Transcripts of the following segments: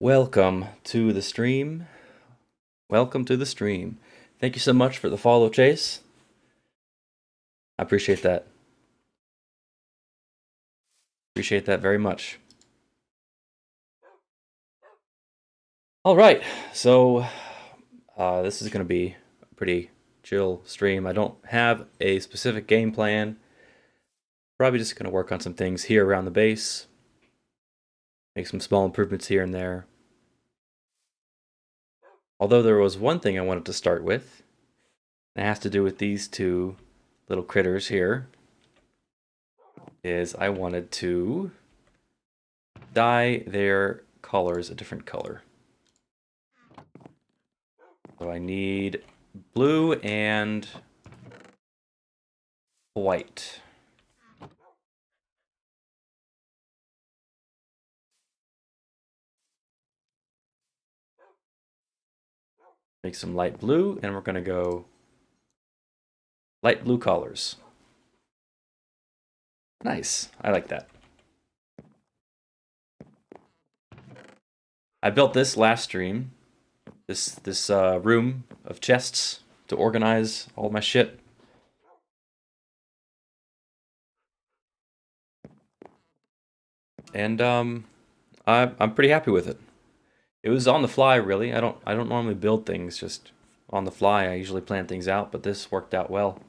Welcome to the stream. Welcome to the stream. Thank you so much for the follow, Chase. I appreciate that. Appreciate that very much. All right, so this is going to be a pretty chill stream. I don't have a specific game plan. Probably just going to work on some things here around the base. Make some small improvements here and there. Although there was one thing I wanted to start with. It has to do with these two little critters here. Is I wanted to dye their collars a different color. So I need blue and white. Make some light blue, and we're going to go light blue collars. Nice. I like that. I built this last stream. This room of chests to organize all my shit. And I'm pretty happy with it. It was on the fly, really. I don't normally build things just on the fly. I usually plan things out, but this worked out well.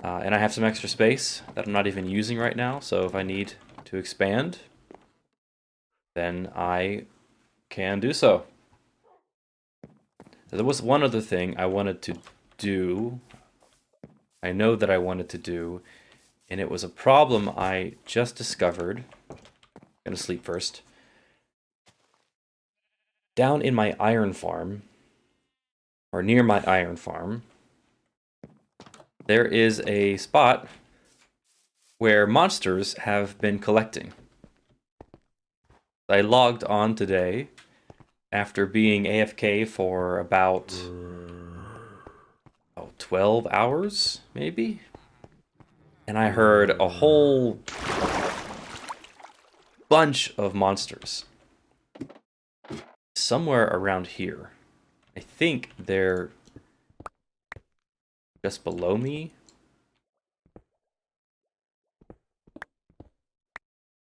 And I have some extra space that I'm not even using right now, so if I need to expand, then I can do so. There was one other thing I wanted to do. I know that I wanted to do, and it was a problem I just discovered. I'm gonna sleep first. Down in my iron farm, or near my iron farm, there is a spot where monsters have been collecting. I logged on today after being AFK for about 12 hours, maybe? And I heard a whole bunch of monsters. Somewhere around here. I think they're just below me.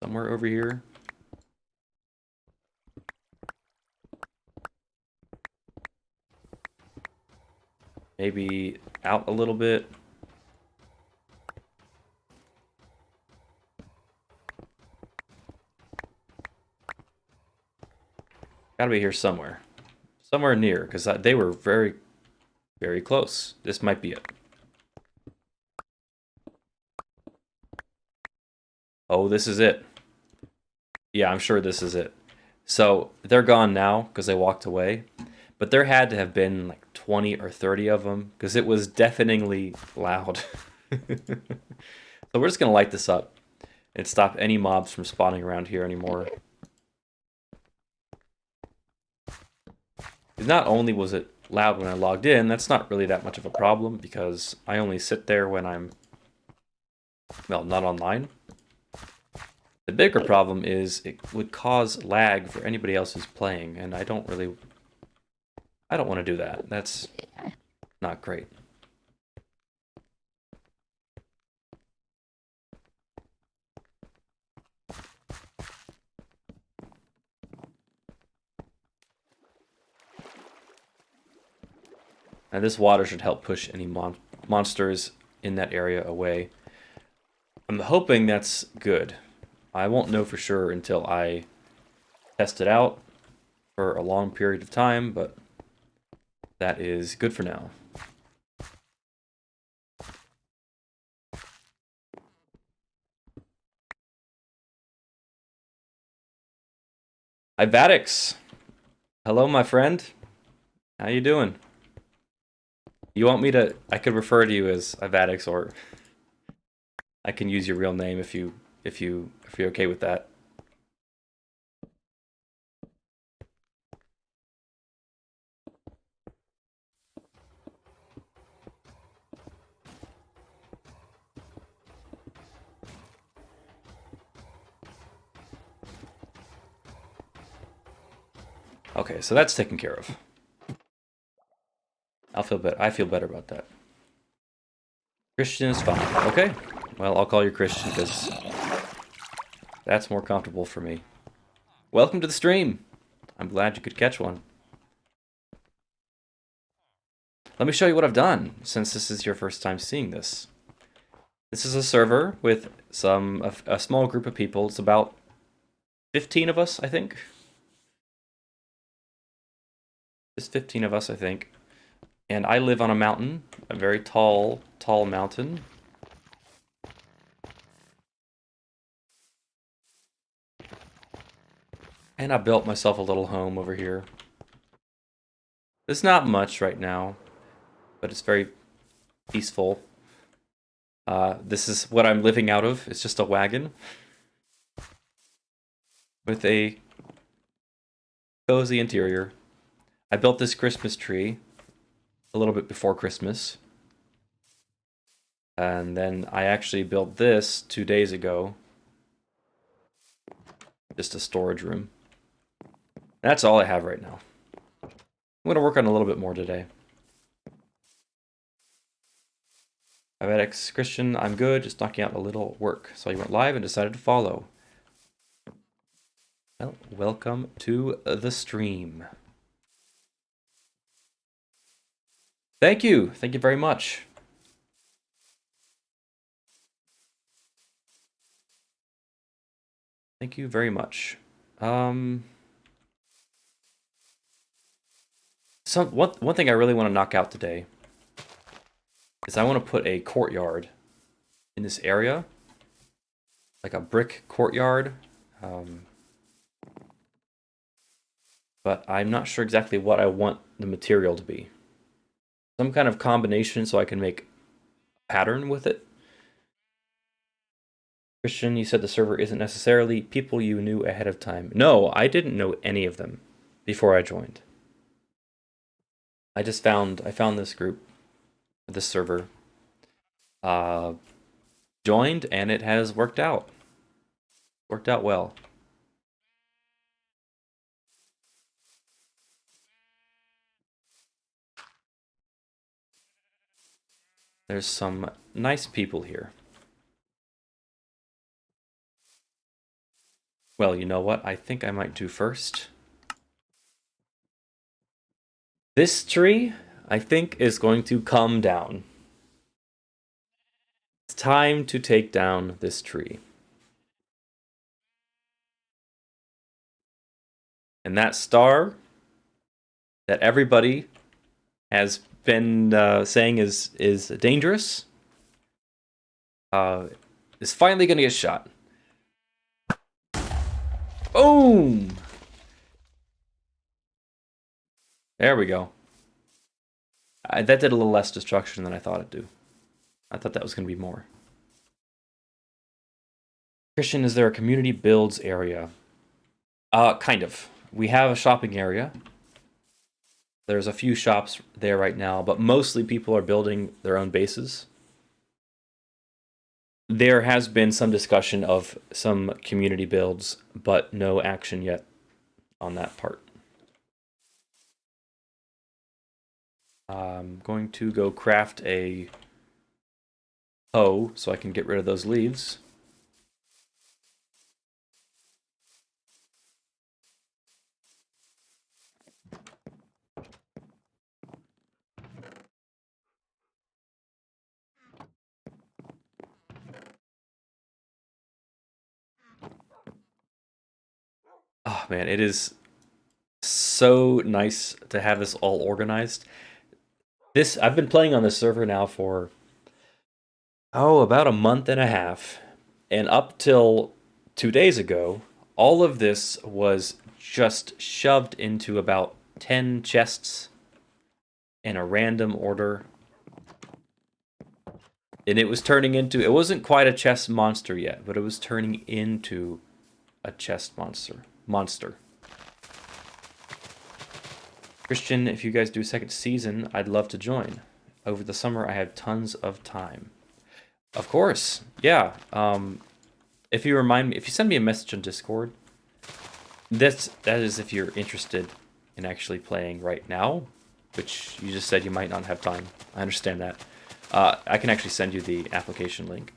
Somewhere over here. Maybe out a little bit. Gotta be here somewhere. Somewhere near, because they were very, very close. This might be it. Oh, this is it. Yeah, I'm sure this is it. So, they're gone now, because they walked away. But there had to have been like 20 or 30 of them, because it was deafeningly loud. So we're just going to light this up and stop any mobs from spawning around here anymore. Not only was it loud when I logged in, that's not really that much of a problem, because I only sit there when I'm, well, not online. The bigger problem is it would cause lag for anybody else who's playing, and I don't want to do that. That's not great. And this water should help push any monsters in that area away. I'm hoping that's good. I won't know for sure until I test it out for a long period of time, but that is good for now. Hi, Vadix. Hello, my friend. How you doing? You want me to? I could refer to you as Ivadix, or I can use your real name if you're okay with that. Okay, so that's taken care of. I feel better about that. Christian is fine. Okay. Well, I'll call you Christian because that's more comfortable for me. Welcome to the stream. I'm glad you could catch one. Let me show you what I've done, since this is your first time seeing this. This is a server with a small group of people. It's about 15 of us, I think. Just 15 of us, I think. And I live on a mountain, a very tall mountain. And I built myself a little home over here. There's not much right now, but it's very peaceful. This is what I'm living out of. It's just a wagon with a cozy interior. I built this Christmas tree a little bit before Christmas. And then I actually built this 2 days ago. Just a storage room. That's all I have right now. I'm going to work on a little bit more today. Diabetics, Christian, I'm good, just knocking out a little work. So you went live and decided to follow. Well, welcome to the stream. Thank you very much. Thank you very much. One thing I really want to knock out today is I want to put a courtyard in this area, like a brick courtyard. But I'm not sure exactly what I want the material to be. Some kind of combination so I can make a pattern with it. Christian, you said the server isn't necessarily people you knew ahead of time. No, I didn't know any of them before I joined. I found this group, this server, joined, and it has worked out. Worked out well. There's some nice people here. Well, you know what I think I might do first? This tree, I think, is going to come down. It's time to take down this tree. And that star that everybody has been saying is dangerous is finally going to get shot. Boom! There we go. That did a little less destruction than I thought it'd do. I thought that was going to be more. Christian, is there a community builds area? Kind of. We have a shopping area. There's a few shops there right now, but mostly people are building their own bases. There has been some discussion of some community builds, but no action yet on that part. I'm going to go craft a hoe so I can get rid of those leaves. Oh man, it is so nice to have this all organized. I've been playing on this server now for about a month and a half, and up till 2 days ago, all of this was just shoved into about 10 chests in a random order. And it was turning into, it wasn't quite a chest monster yet, but it was turning into a chest monster. Christian, if you guys do a second season, I'd love to join. Over the summer, I have tons of time. Of course, yeah. If you send me a message on Discord, that is if you're interested in actually playing right now, which you just said you might not have time. I understand that. I can actually send you the application link.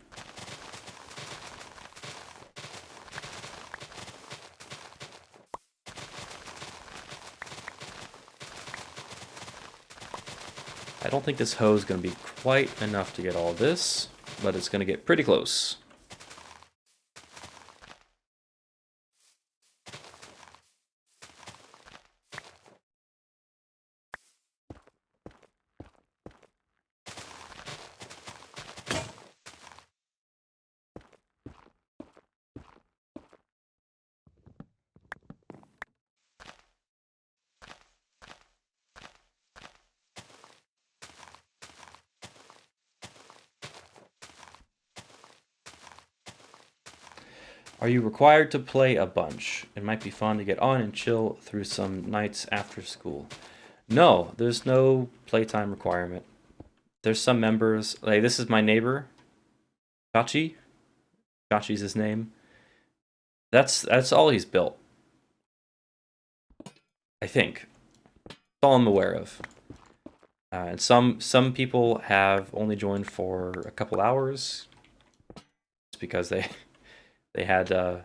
I don't think this hoe is going to be quite enough to get all this, but it's going to get pretty close. Are you required to play a bunch? It might be fun to get on and chill through some nights after school. No, there's no playtime requirement. There's some members, like this is my neighbor, Chachi. Chachi's his name. That's all he's built. I think. That's all I'm aware of. And some people have only joined for a couple hours. It's because they had they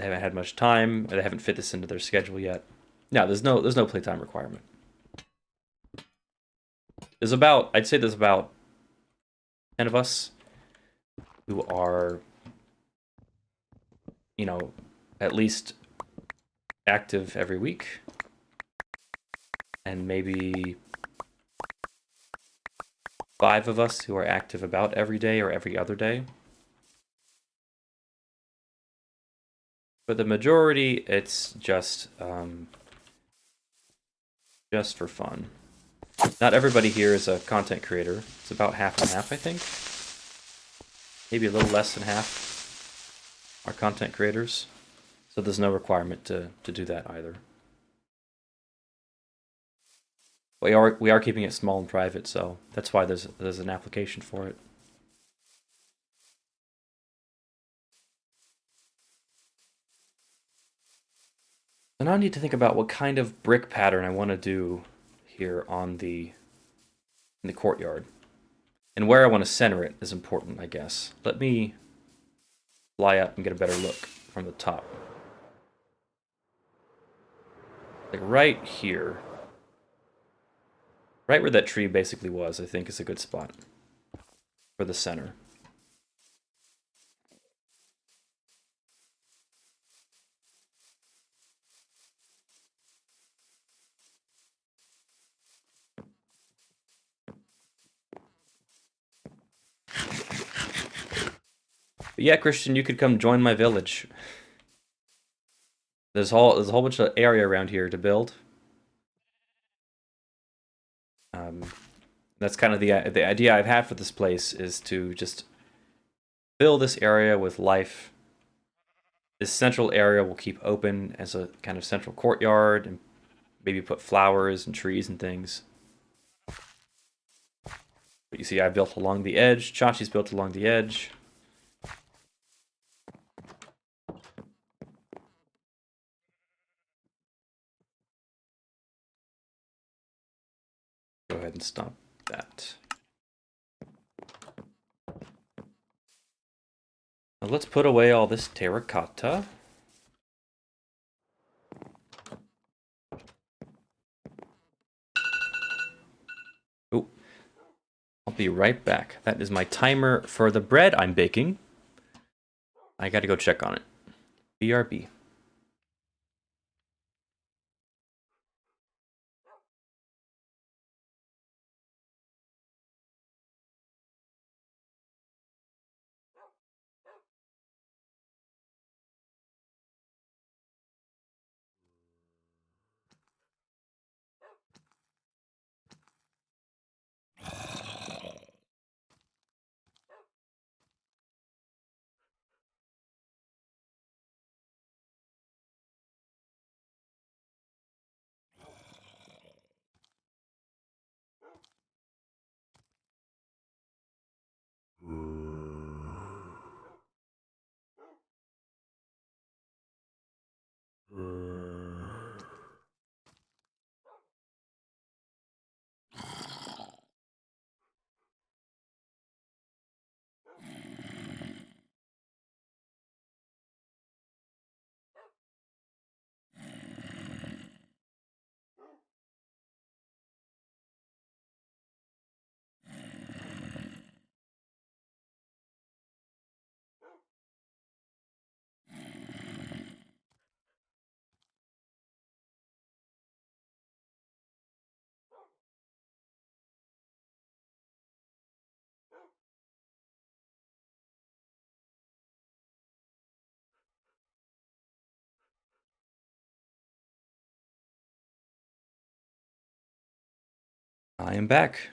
haven't had much time, or they haven't fit this into their schedule yet. No, there's no playtime requirement. I'd say there's about 10 of us who are, you know, at least active every week, and maybe 5 of us who are active about every day or every other day. But the majority, it's just for fun. Not everybody here is a content creator. It's about half and half, I think. Maybe a little less than half are content creators. So there's no requirement to do that either. We are keeping it small and private, so that's why there's an application for it. So now I need to think about what kind of brick pattern I want to do here in the courtyard. And where I want to center it is important, I guess. Let me fly up and get a better look from the top. Like right here. Right where that tree basically was, I think is a good spot for the center. But yeah, Christian, you could come join my village. There's a whole bunch of area around here to build. That's kind of the idea I've had for this place, is to just fill this area with life. This central area will keep open as a kind of central courtyard, and maybe put flowers and trees and things. But you see, I built along the edge. Chachi's built along the edge. Go ahead and stop that. Now let's put away all this terracotta. Oh, I'll be right back. That is my timer for the bread I'm baking. I gotta go check on it. BRB. I am back.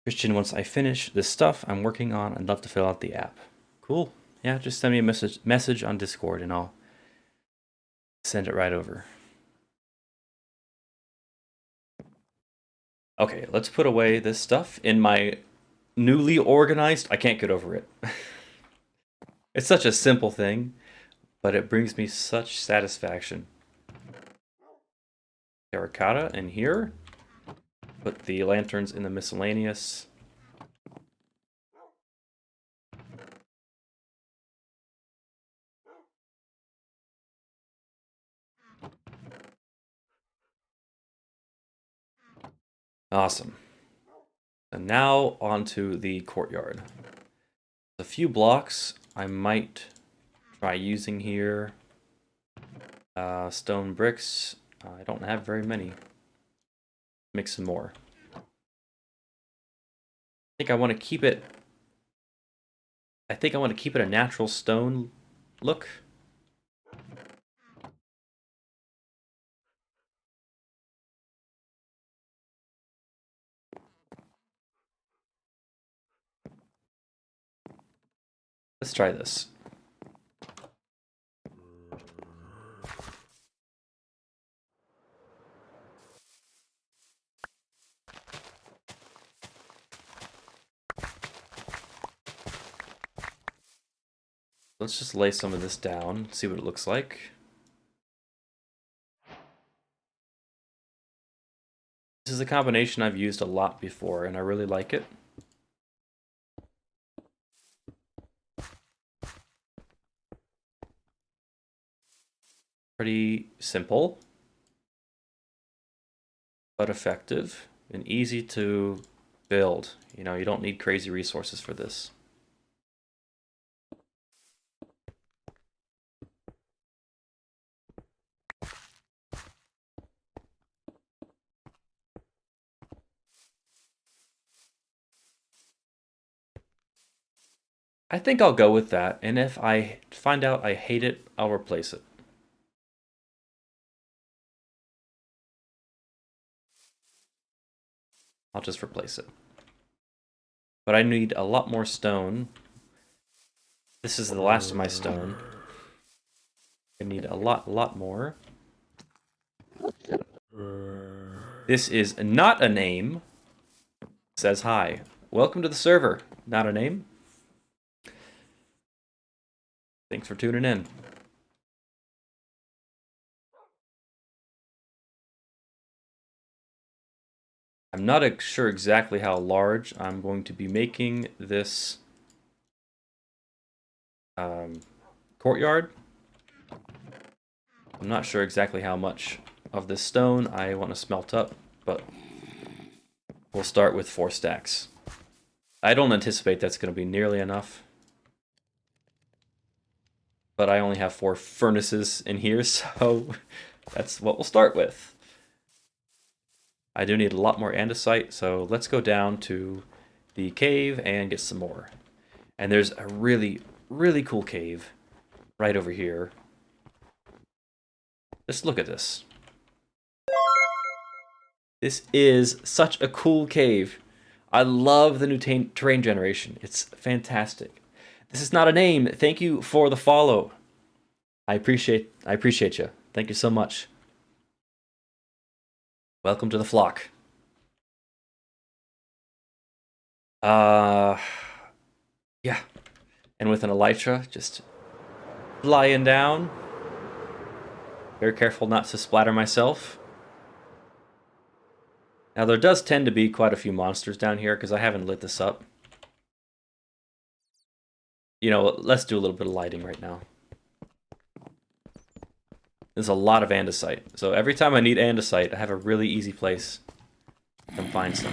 Christian, once I finish this stuff I'm working on, I'd love to fill out the app. Cool. Yeah, just send me a message on Discord and I'll send it right over. Okay, let's put away this stuff in my newly organized... I can't get over it. It's such a simple thing, but it brings me such satisfaction. Terracotta in here. Put the lanterns in the miscellaneous. Awesome. And now onto the courtyard. A few blocks I might try using here. Stone bricks. I don't have very many. Make some more. I think I want to keep it... I think I want to keep it a natural stone look. Let's try this. Let's just lay some of this down, see what it looks like. This is a combination I've used a lot before, and I really like it. Pretty simple, but effective and easy to build. You know, you don't need crazy resources for this. I think I'll go with that, and if I find out I hate it, I'll replace it. I'll just replace it. But I need a lot more stone. This is the last of my stone. I need a lot more. This is not a name. It says hi. Welcome to the server. Not a name. Thanks for tuning in. I'm not sure exactly how large I'm going to be making this courtyard. I'm not sure exactly how much of this stone I want to smelt up, but we'll start with 4 stacks. I don't anticipate that's going to be nearly enough, but I only have 4 furnaces in here, so that's what we'll start with. I do need a lot more andesite, so let's go down to the cave and get some more. And there's a really cool cave right over here. Just look at this. This is such a cool cave. I love the new terrain generation. It's fantastic. This is not a name. Thank you for the follow. I appreciate you. Thank you so much. Welcome to the flock. Yeah. And with an elytra, just flying down. Very careful not to splatter myself. Now there does tend to be quite a few monsters down here because I haven't lit this up. You know, let's do a little bit of lighting right now. There's a lot of andesite. So every time I need andesite, I have a really easy place to come find some.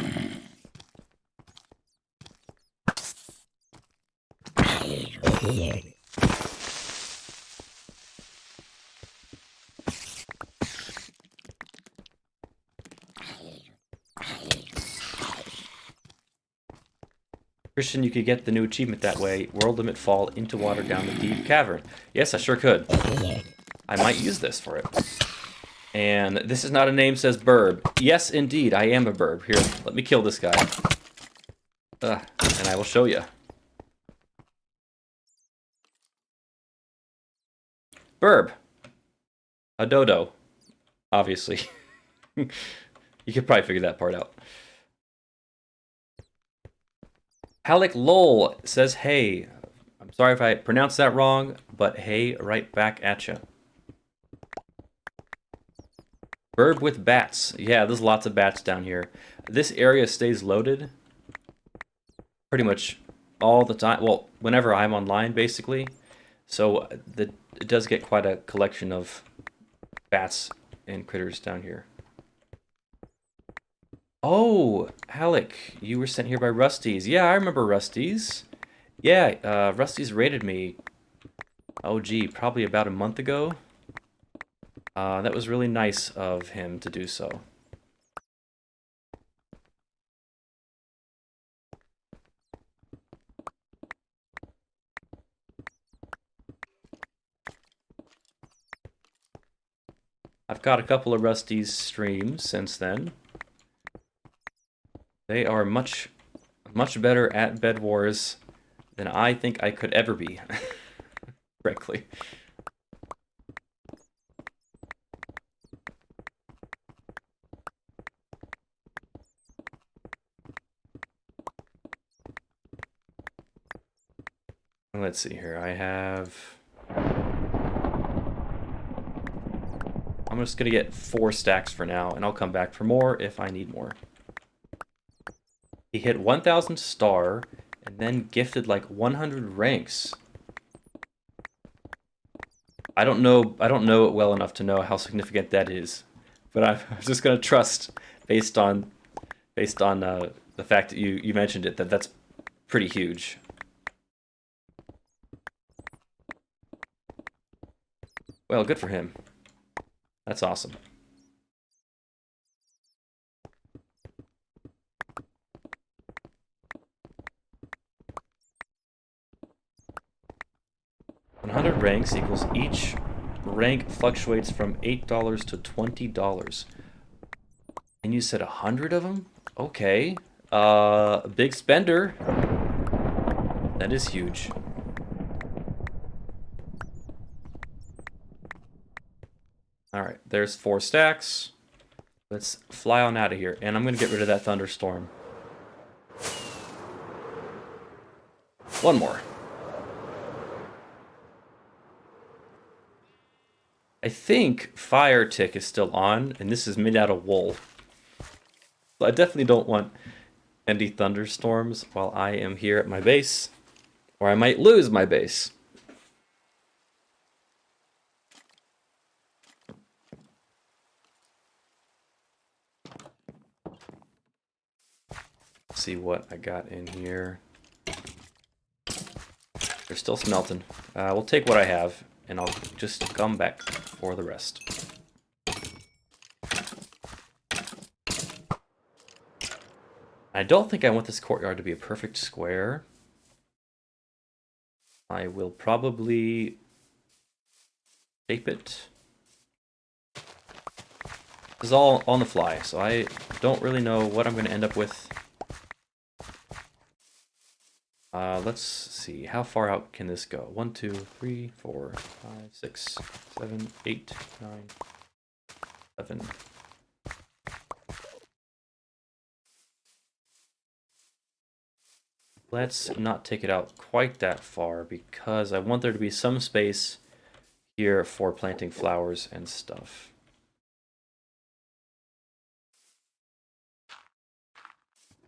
Christian, you could get the new achievement that way. World limit fall into water down the deep cavern. Yes, I sure could. I might use this for it. And this is not a name, says Burb. Yes, indeed, I am a Burb. Here, let me kill this guy. And I will show you. Burb. A dodo. Obviously. You could probably figure that part out. Halleck Lol says, hey. I'm sorry if I pronounced that wrong, but hey, right back at you. Burb with bats. Yeah, there's lots of bats down here. This area stays loaded pretty much all the time. Well, whenever I'm online, basically. So it does get quite a collection of bats and critters down here. Oh, Halleck, you were sent here by Rusty's. Yeah, I remember Rusty's. Yeah, Rusty's raided me. Oh, gee, probably about a month ago. That was really nice of him to do so. I've got a couple of Rusty's streams since then. They are much better at Bed Wars than I think I could ever be, frankly. Let's see here. I'm just gonna get 4 stacks for now, and I'll come back for more if I need more. He hit 1,000 star, and then gifted like 100 ranks. I don't know it well enough to know how significant that is, but I'm just gonna trust based on the fact that you mentioned it that's pretty huge. Well, good for him. That's awesome. $100 ranks equals each rank fluctuates from $8 to $20. And you said 100 of them? Okay. Big spender. That is huge. Alright, there's 4 stacks. Let's fly on out of here. And I'm going to get rid of that thunderstorm. One more. I think Fire Tick is still on, and this is made out of wool. So I definitely don't want any thunderstorms while I am here at my base, or I might lose my base. Let's see what I got in here. They're still smelting. We'll take what I have, and I'll just come back for the rest. I don't think I want this courtyard to be a perfect square. I will probably shape it. This is all on the fly, so I don't really know what I'm going to end up with. Let's see, how far out can this go? 1, 2, 3, 4, 5, 6, 7, 8, 9, 11. Let's not take it out quite that far because I want there to be some space here for planting flowers and stuff.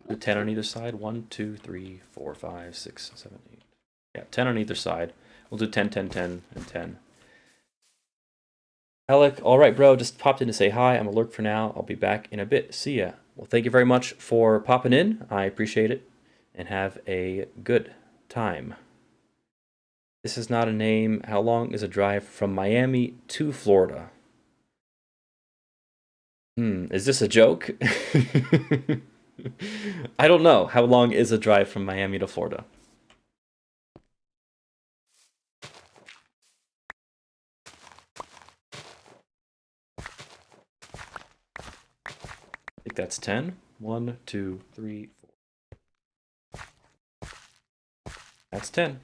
Do 10 on either side. 1, 2, 3, 4, 5, 6, 7, 8. Yeah, 10 on either side. We'll do 10, 10, 10, and 10. Alec, all right, bro. Just popped in to say hi. I'm alert for now. I'll be back in a bit. See ya. Well, thank you very much for popping in. I appreciate it. And have a good time. This is not a name. How long is a drive from Miami to Florida? Is this a joke? I don't know. How long is a drive from Miami to Florida? think that's 10. 1, 2, 3, 4. That's 10.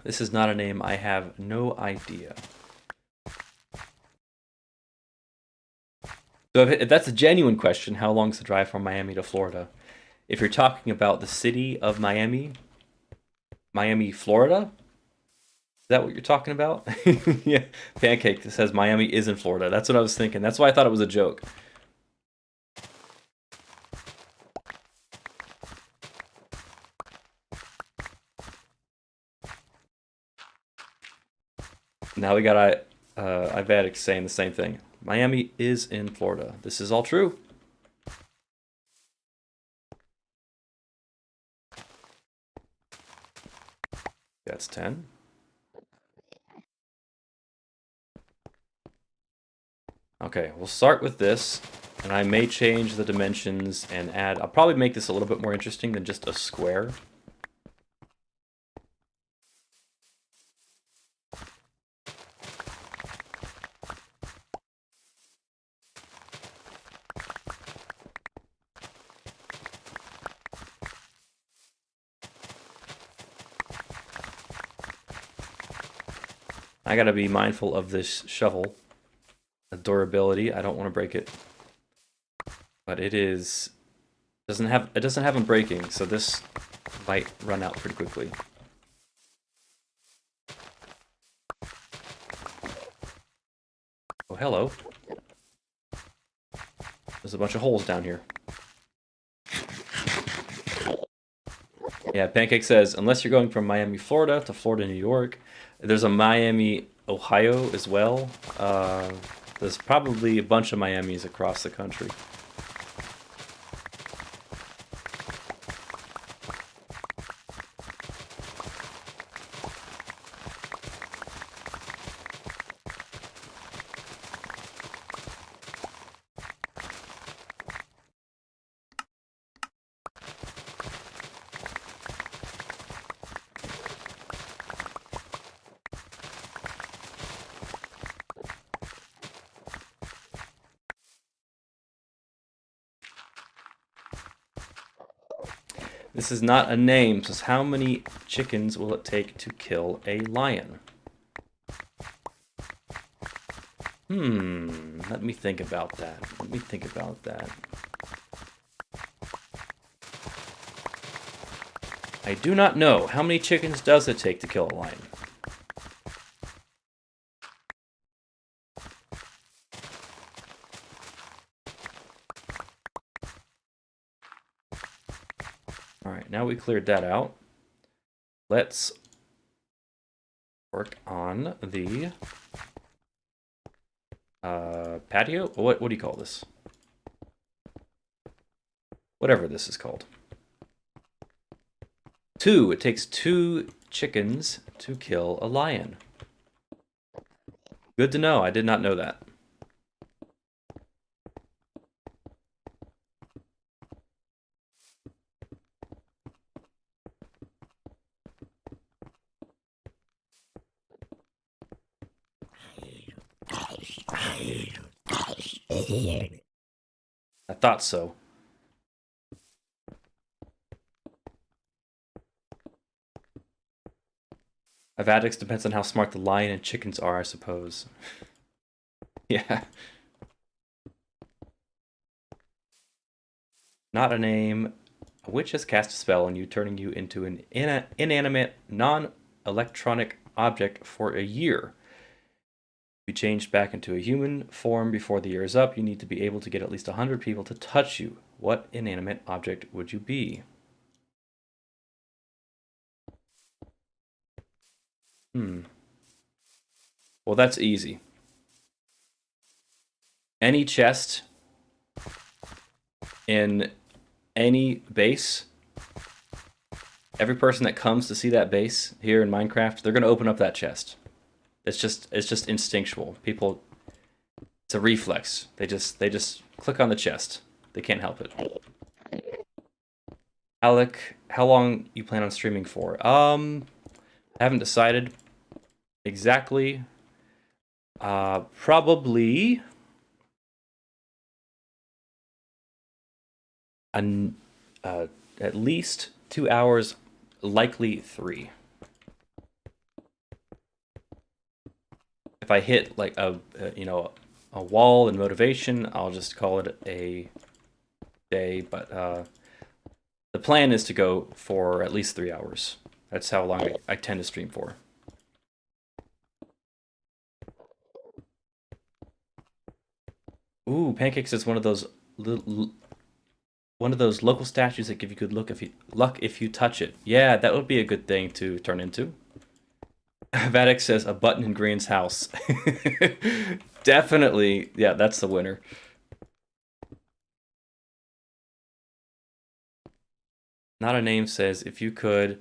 This is not a name. I have no idea. So if that's a genuine question, how long is the drive from Miami to Florida? If you're talking about the city of Miami, Florida, is that what you're talking about? Yeah, Pancake says Miami is in Florida. That's what I was thinking. That's why I thought it was a joke. Now we got Ivadic saying the same thing. Miami is in Florida. This is all true. That's 10. Okay, we'll start with this, and I may change the dimensions and add... I'll probably make this a little bit more interesting than just a square. I gotta be mindful of this shovel. The durability, I don't want to break it. But it doesn't have them breaking, so this might run out pretty quickly. Oh, hello. There's a bunch of holes down here. Yeah, Pancake says, unless you're going from Miami, Florida to Florida, New York, there's a Miami, Ohio as well. There's probably a bunch of Miamis across the country. This is not a name, so how many chickens will it take to kill a lion? Let me think about that. I do not know. How many chickens does it take to kill a lion? Alright, now we cleared that out. Let's work on the patio? What do you call this? Whatever this is called. 2. It takes 2 chickens to kill a lion. Good to know. I did not know that. I thought so. Avadix depends on how smart the lion and chickens are, I suppose. Yeah. Not a name. A witch has cast a spell on you, turning you into an inanimate, non-electronic object for a year. Be changed back into a human form before the year is up. You need to be able to get at least 100 people to touch you. What inanimate object would you be? Well, that's easy. Any chest in any base, every person that comes to see that base here in Minecraft, they're going to open up that chest. It's just instinctual. People, it's a reflex. They just click on the chest. They can't help it. Alec, how long you plan on streaming for? I haven't decided exactly. Probably an, at least 2 hours, likely 3. If I hit like a wall in motivation, I'll just call it a day. But the plan is to go for at least 3 hours. That's how long I tend to stream for. Ooh, pancakes is one of those local statues that give you good luck if you touch it. Yeah, that would be a good thing to turn into. Vatic says a button in Green's house. Definitely, yeah, that's the winner. Not a Name says, if you could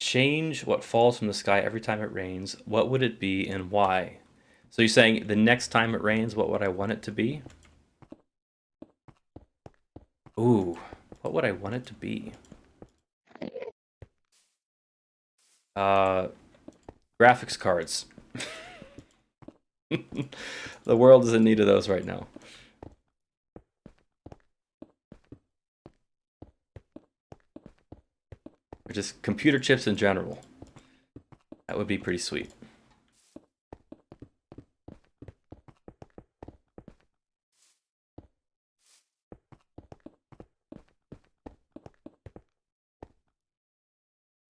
change what falls from the sky every time it rains, what would it be and why? So you're saying the next time it rains, what would I want it to be? Ooh, what would I want it to be? Graphics cards. The world is in need of those right now. Or just computer chips in general. That would be pretty sweet.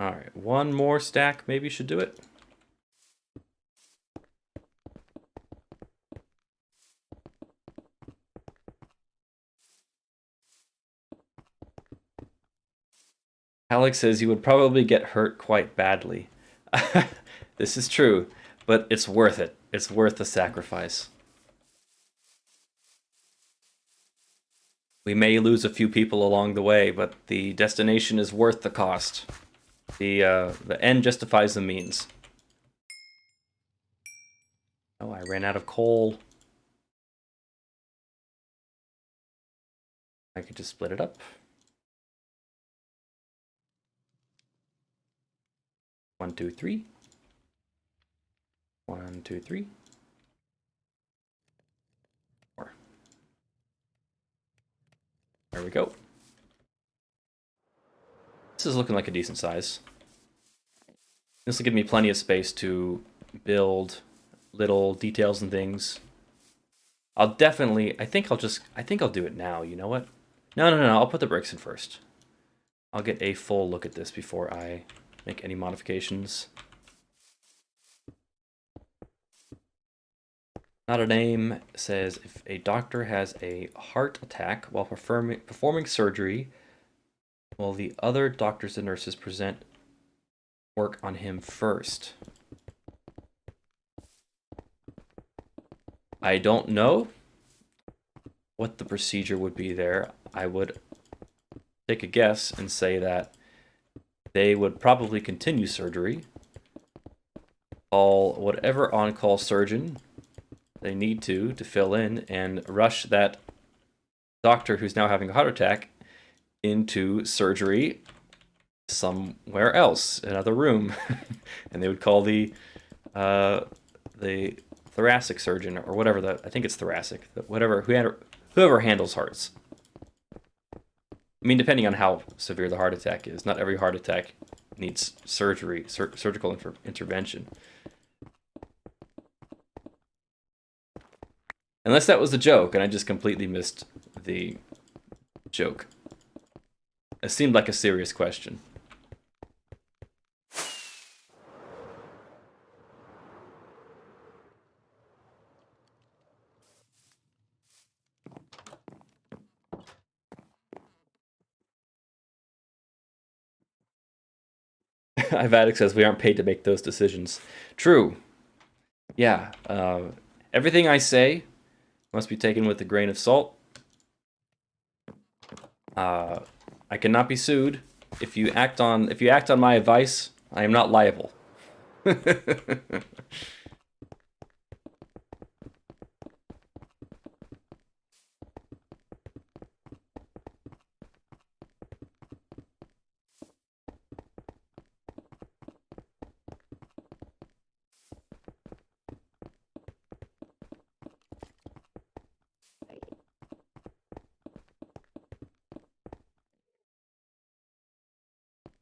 Alright, one more stack maybe should do it. Alex says you would probably get hurt quite badly. This is true, but it's worth it. It's worth the sacrifice. We may lose a few people along the way, but the destination is worth the cost. The end justifies the means. Oh, I ran out of coal. I could just split it up. 1, 2, 3. 1, 2, 3. 4. There we go. This is looking like a decent size. This will give me plenty of space to build little details and things. I think I'll do it now, you know what? No, I'll put the bricks in first. I'll get a full look at this before I make any modifications. Not a Name says, if a doctor has a heart attack while performing surgery, will the other doctors and nurses present work on him first? I don't know what the procedure would be there. I would take a guess and say that they would probably continue surgery, call whatever on-call surgeon they need to fill in and rush that doctor who's now having a heart attack into surgery somewhere else, another room. And they would call the thoracic surgeon or whatever I think it's thoracic, whoever handles hearts. I mean, depending on how severe the heart attack is, not every heart attack needs surgical intervention. Unless that was a joke and I just completely missed the joke. It seemed like a serious question. Ivatic says we aren't paid to make those decisions. True. Yeah. Everything I say must be taken with a grain of salt. I cannot be sued. If you act on my advice, I am not liable.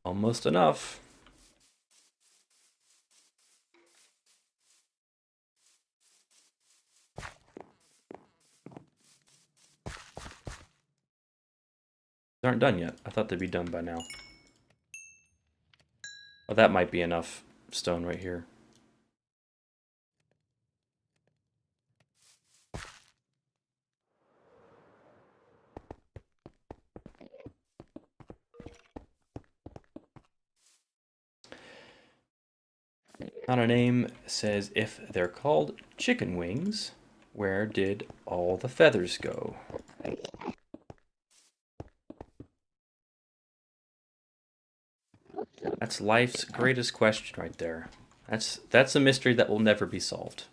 Almost enough. They aren't done yet. I thought they'd be done by now. Oh, that might be enough stone right here. On a name says, if they're called chicken wings, where did all the feathers go? That's life's greatest question right there. That's a mystery that will never be solved.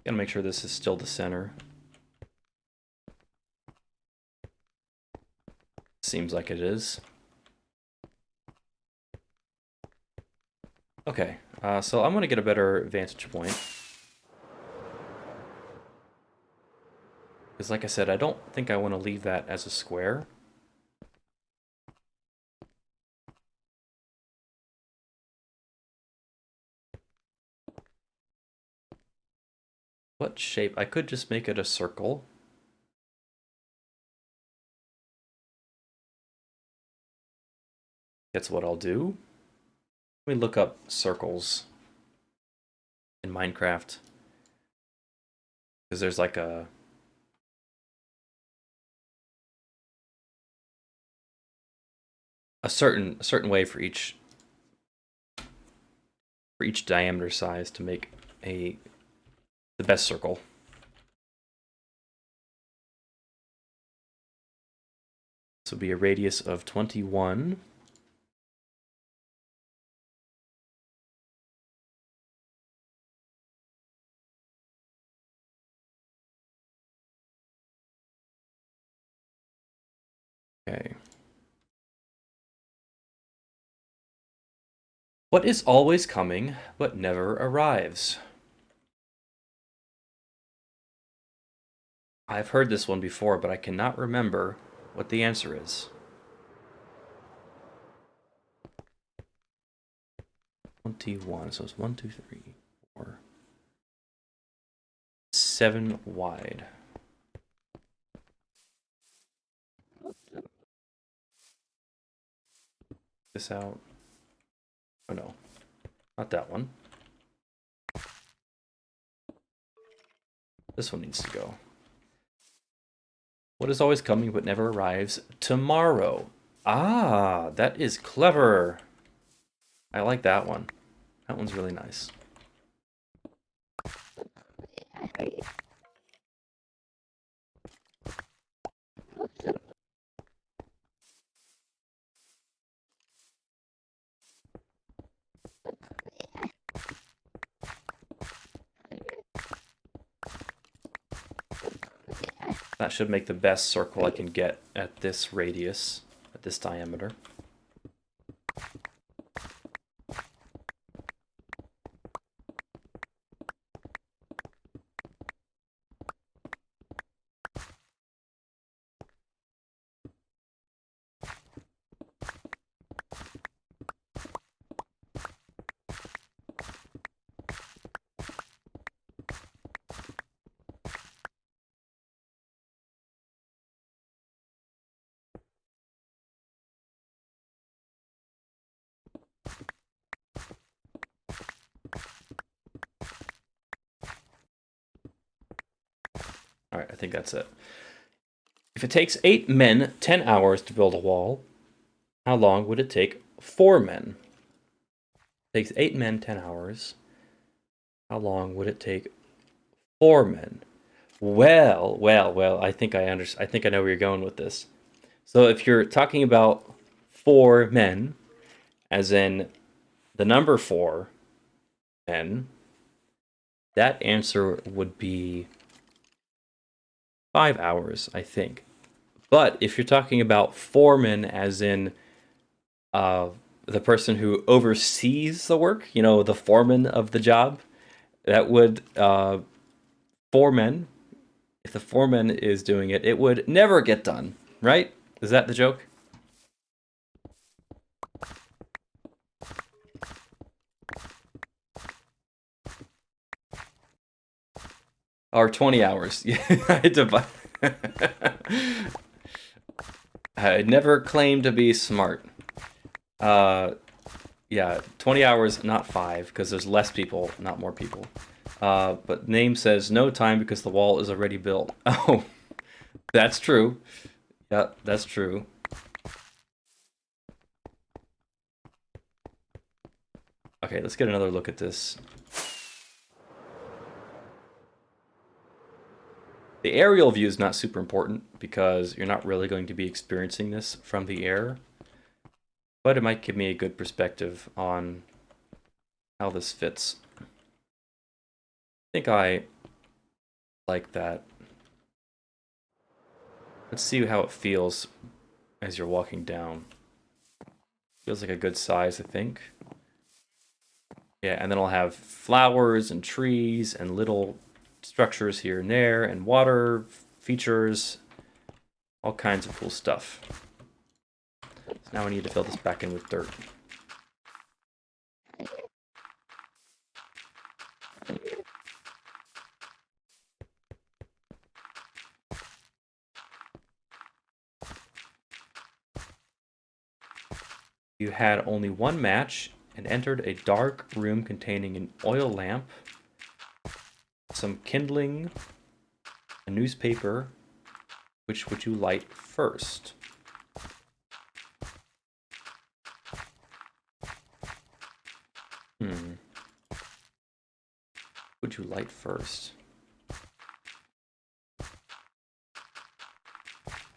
Gotta make sure this is still the center. Seems like it is. Okay, so I'm gonna get a better vantage point. Because like I said, I don't think I want to leave that as a square. What shape? I could just make it a circle. That's what I'll do. Let me look up circles in Minecraft. Because there's like a certain way for each diameter size to make the best circle. This will be a radius of 21. Okay. What is always coming but never arrives? I've heard this one before, but I cannot remember what the answer is. 21, so it's 1, 2, 3, 4, 7 wide. This out. Oh no, not that one. This one needs to go. What is always coming but never arrives? Tomorrow. Ah, that is clever. I like that one. That one's really nice. That should make the best circle I can get at this radius, at this diameter. Alright, I think that's it. If it takes 8 men 10 hours to build a wall, how long would it take 4 men? It takes 8 men 10 hours. How long would it take 4 men? Well, I think I know where you're going with this. So if you're talking about 4 men, as in the number 4 men, that answer would be 5 hours, I think. But if you're talking about 4 men, as in the person who oversees the work, you know, the foreman of the job, that would foreman. If the foreman is doing it, it would never get done, right? Is that the joke? Or 20 hours. Yeah, I never claimed to be smart. Yeah, 20 hours, not 5, because there's less people, not more people. But name says no time because the wall is already built. Oh, that's true. Yeah, that's true. Okay, let's get another look at this. The aerial view is not super important because you're not really going to be experiencing this from the air. But it might give me a good perspective on how this fits. I think I like that. Let's see how it feels as you're walking down. Feels like a good size, I think. Yeah, and then I'll have flowers and trees and little structures here and there and water features, all kinds of cool stuff. So now I need to fill this back in with dirt. You had only one match and entered a dark room containing an oil lamp, some kindling, a newspaper. Which would you light first? Would you light first?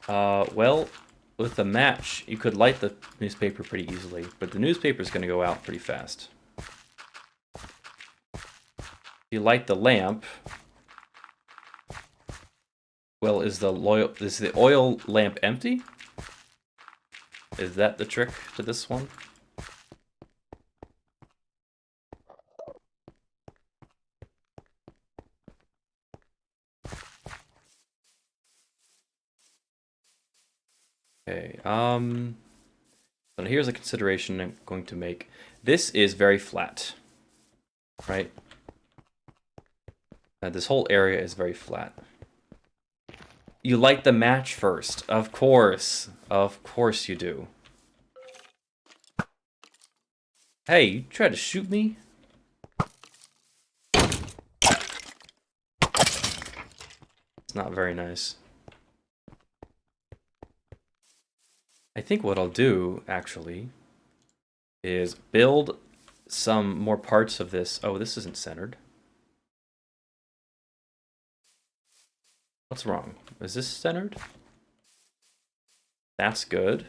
Well, with the match, you could light the newspaper pretty easily, but the newspaper is going to go out pretty fast. If you light the lamp, well, is the oil lamp empty? Is that the trick to this one? Okay, so here's a consideration I'm going to make. This is very flat, right? This whole area is very flat. You light the match first, of course. Of course you do. Hey, you tried to shoot me? It's not very nice. I think what I'll do, actually, is build some more parts of this. Oh, this isn't centered. What's wrong? Is this centered? That's good.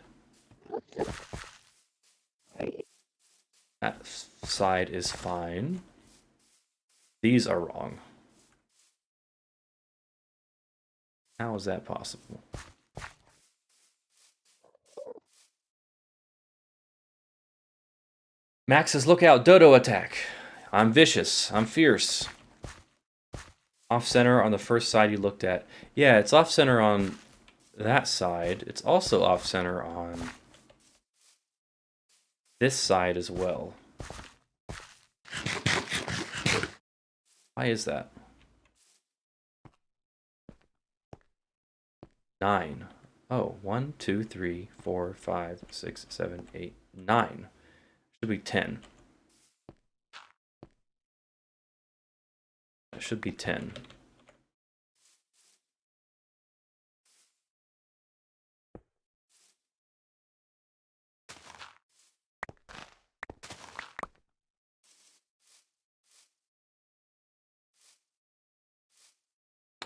That side is fine. These are wrong. How is that possible? Max says, look out, dodo attack. I'm vicious. I'm fierce. Off-center on the first side you looked at. Yeah, it's off-center on that side. It's also off-center on this side as well. Why is that? 9. Oh, 1, 2, 3, 4, 5, 6, 7, 8, 9. Should be 10. It should be 10.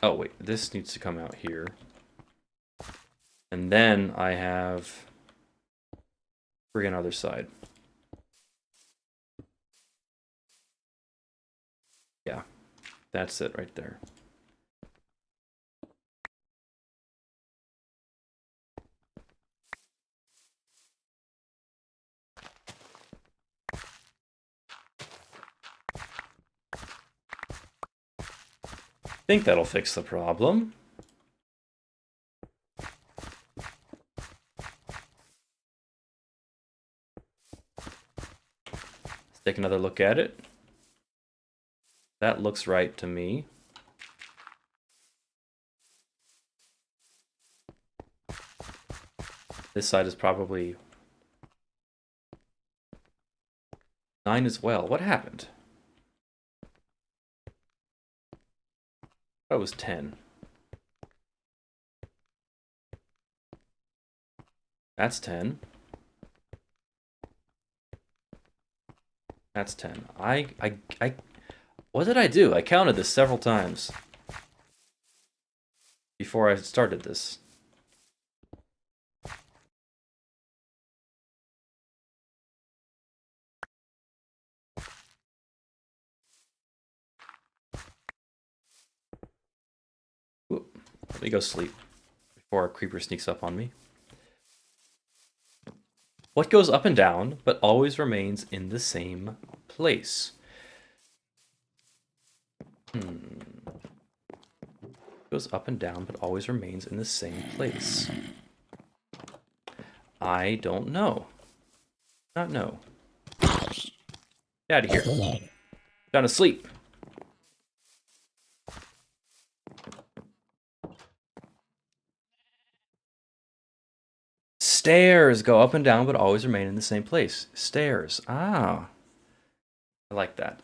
Oh, wait. This needs to come out here. And then I have friggin' other side. Yeah. That's it right there. think that'll fix the problem. Let's take another look at it. That looks right to me. This side is probably 9 as well. What happened? That was 10. That's 10. That's 10. What did I do? I counted this several times before I started this. Ooh, let me go sleep before a creeper sneaks up on me. What goes up and down, but always remains in the same place? Goes up and down, but always remains in the same place. I don't know. Not know. Get out of here. Down to sleep. Stairs go up and down, but always remain in the same place. Stairs. Ah. I like that.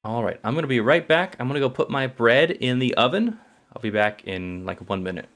All right, I'm going to be right back. I'm going to go put my bread in the oven. I'll be back in like 1 minute.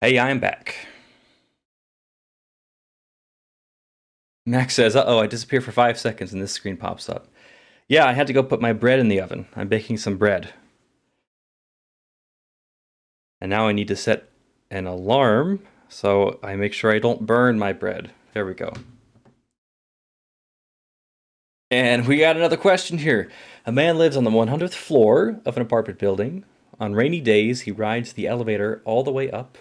Hey, I'm back. Max says, uh-oh, I disappear for 5 seconds and this screen pops up. Yeah, I had to go put my bread in the oven. I'm baking some bread. And now I need to set an alarm so I make sure I don't burn my bread. There we go. And we got another question here. A man lives on the 100th floor of an apartment building. On rainy days, he rides the elevator all the way up.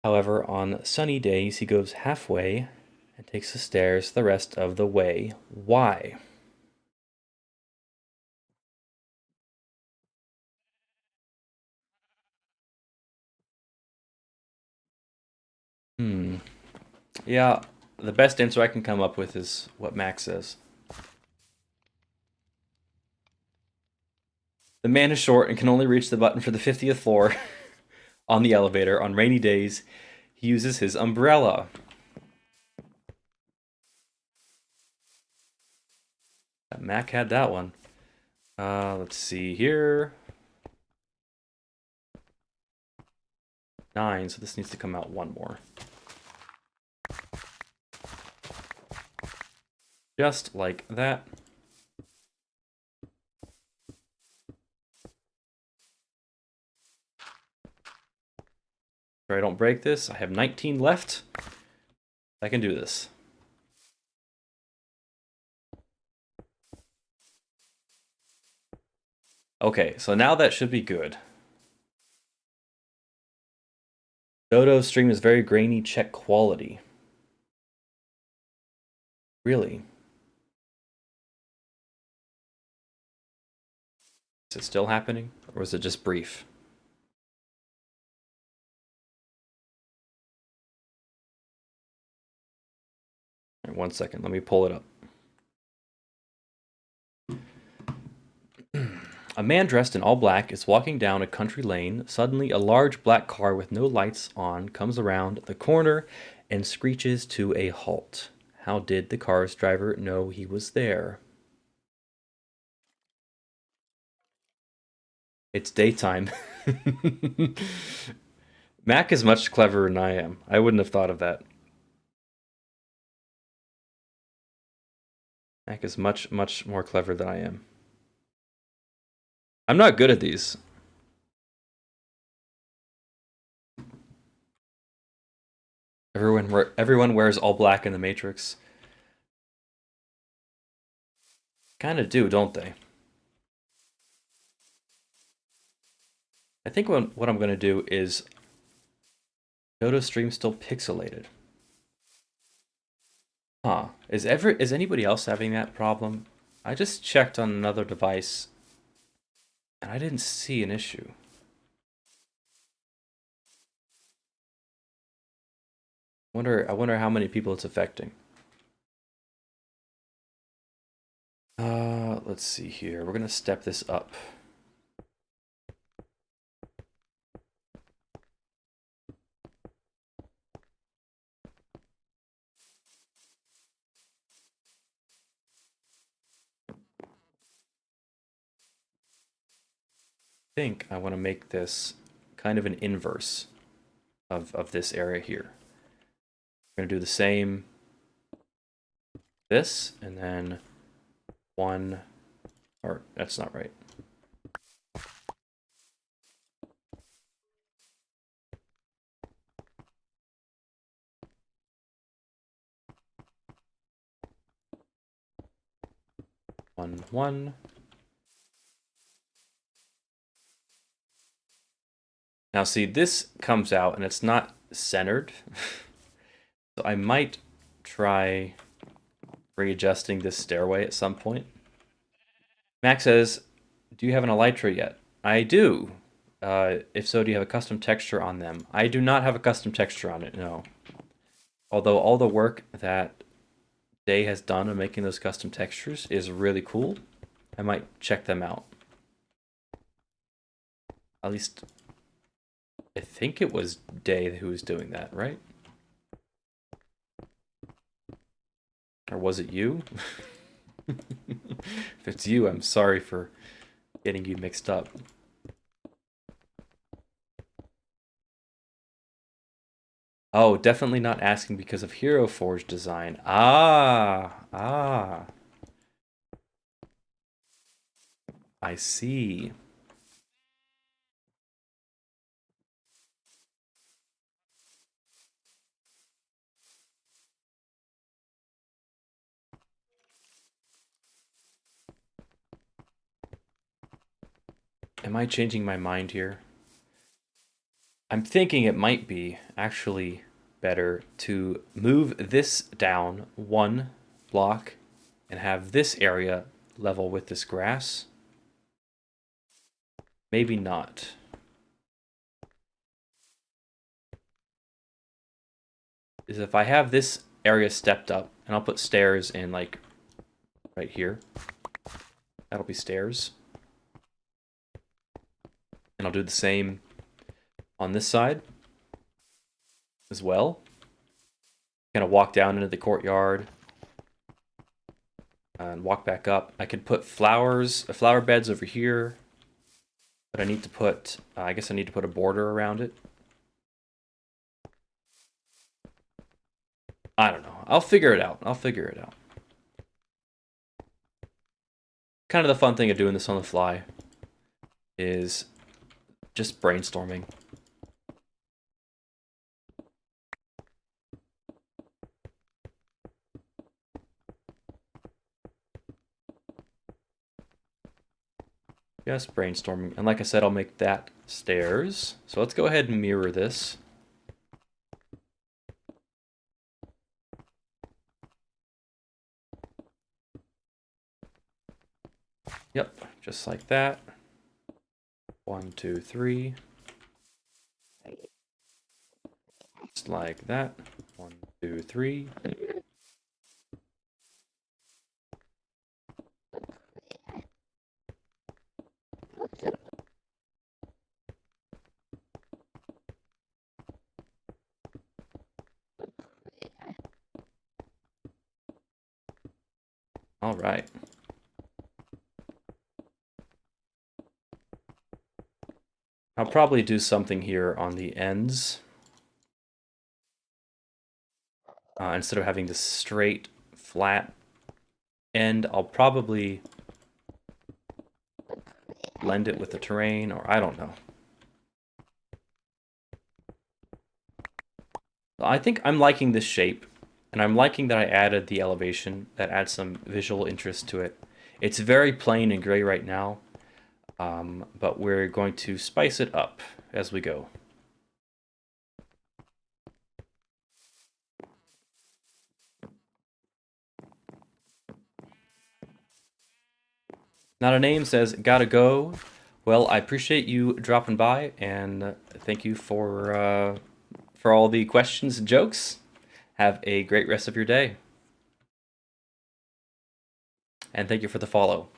However, on sunny days, he goes halfway and takes the stairs the rest of the way. Why? Yeah, the best answer I can come up with is what Max says. The man is short and can only reach the button for the 50th floor on the elevator. On rainy days, he uses his umbrella. Mac had that one. Let's see here. 9, so this needs to come out 1 more. Just like that. So I don't break this. I have 19 left. I can do this. Okay, so now that should be good. Dodo's stream is very grainy. Check quality. Really? Is it still happening? Or was it just brief? All right, 1 second. Let me pull it up. A man dressed in all black is walking down a country lane. Suddenly, a large black car with no lights on comes around the corner and screeches to a halt. How did the car's driver know he was there? It's daytime. Mac is much cleverer than I am. I wouldn't have thought of that. Mac is much, much more clever than I am. I'm not good at these. Everyone wears all black in the Matrix. Kind of do, don't they? I think what I'm going to do is Dodo's stream still pixelated. Huh. Is anybody else having that problem? I just checked on another device and I didn't see an issue. I wonder how many people it's affecting. Let's see here. We're gonna step this up. I think I want to make this kind of an inverse of this area here. We're gonna do the same this and then one, or that's not right. One. Now see, this comes out and it's not centered. So I might try readjusting this stairway at some point. Max says, do you have an elytra yet? I do. If so, do you have a custom texture on them? I do not have a custom texture on it, no. Although all the work that Day has done on making those custom textures is really cool. I might check them out. At least, I think it was Day who was doing that, right? Or was it you? If it's you, I'm sorry for getting you mixed up. Oh, definitely not asking because of Hero Forge design. Ah. I see. Am I changing my mind here? I'm thinking it might be actually better to move this down 1 block and have this area level with this grass. Maybe not. Is if I have this area stepped up, and I'll put stairs in like right here. That'll be stairs. And I'll do the same on this side as well. Gonna walk down into the courtyard and walk back up. I could put flower beds over here, but I need to put, I guess I need to put a border around it. I don't know. I'll figure it out. Kind of the fun thing of doing this on the fly is just brainstorming. Just brainstorming. And like I said, I'll make that stairs. So let's go ahead and mirror this. just like that. 1, 2, 3. Just like that. 1, 2, 3. All right. I'll probably do something here on the ends. Instead of having the straight, flat end, I'll probably blend it with the terrain, or I don't know. I think I'm liking this shape, and I'm liking that I added the elevation. That adds some visual interest to it. It's very plain and gray right now, but we're going to spice it up as we go. Not a name says, gotta go. Well, I appreciate you dropping by, and thank you for all the questions and jokes. Have a great rest of your day. And thank you for the follow.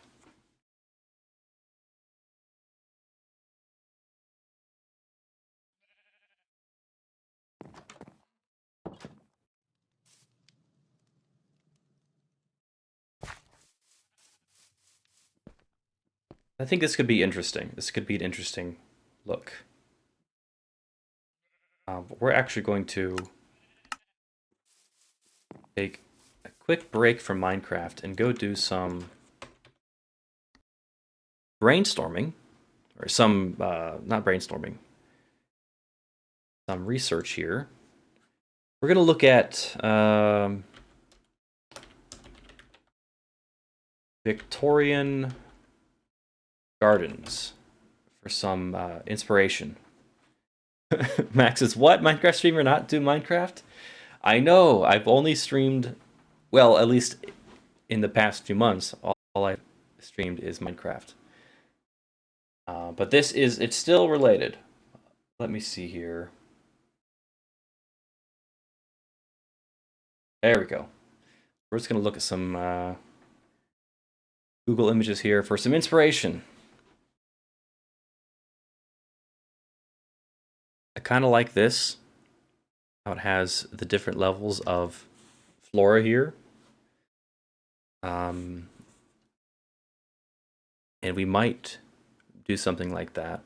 I think this could be interesting. This could be an interesting look. We're actually going to take a quick break from Minecraft and go do some brainstorming, or some, not brainstorming, some research here. We're going to look at Victorian gardens for some inspiration. Max says, what? Minecraft streamer not do Minecraft? I know, I've only streamed, well, at least in the past few months, all I've streamed is Minecraft. But it's still related. Let me see here. There we go. We're just going to look at some Google images here for some inspiration. I kind of like this, how it has the different levels of flora here. And we might do something like that.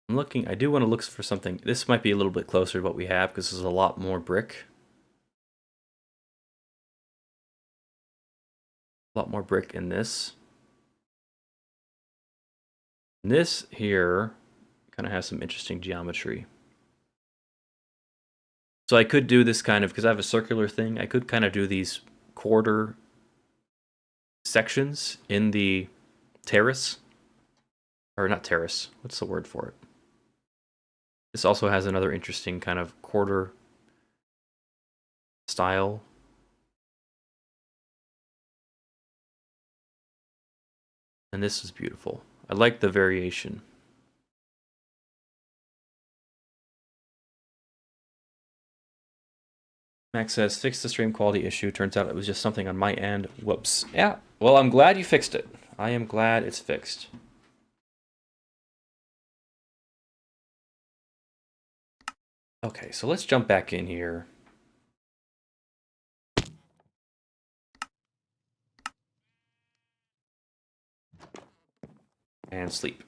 I'm looking, I do want to look for something. This might be a little bit closer to what we have because there's a lot more brick. A lot more brick in this. And this here kind of has some interesting geometry. So I could do this kind of, because I have a circular thing, I could kind of do these quarter sections in the terrace. Or not terrace, what's the word for it? This also has another interesting kind of quarter style. And this is beautiful. I like the variation. Max says, fix the stream quality issue. Turns out it was just something on my end. Whoops. Yeah, well, I'm glad you fixed it. I am glad it's fixed. Okay, so let's jump back in here. And sleep.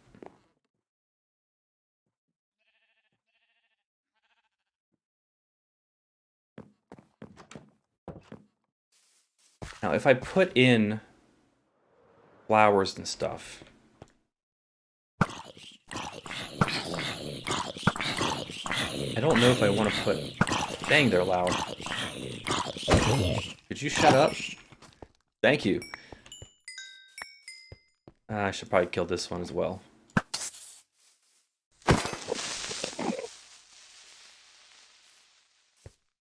Now, if I put in flowers and stuff, I don't know if I want to put... Dang, they're loud. Could you shut up? Thank you. I should probably kill this one as well.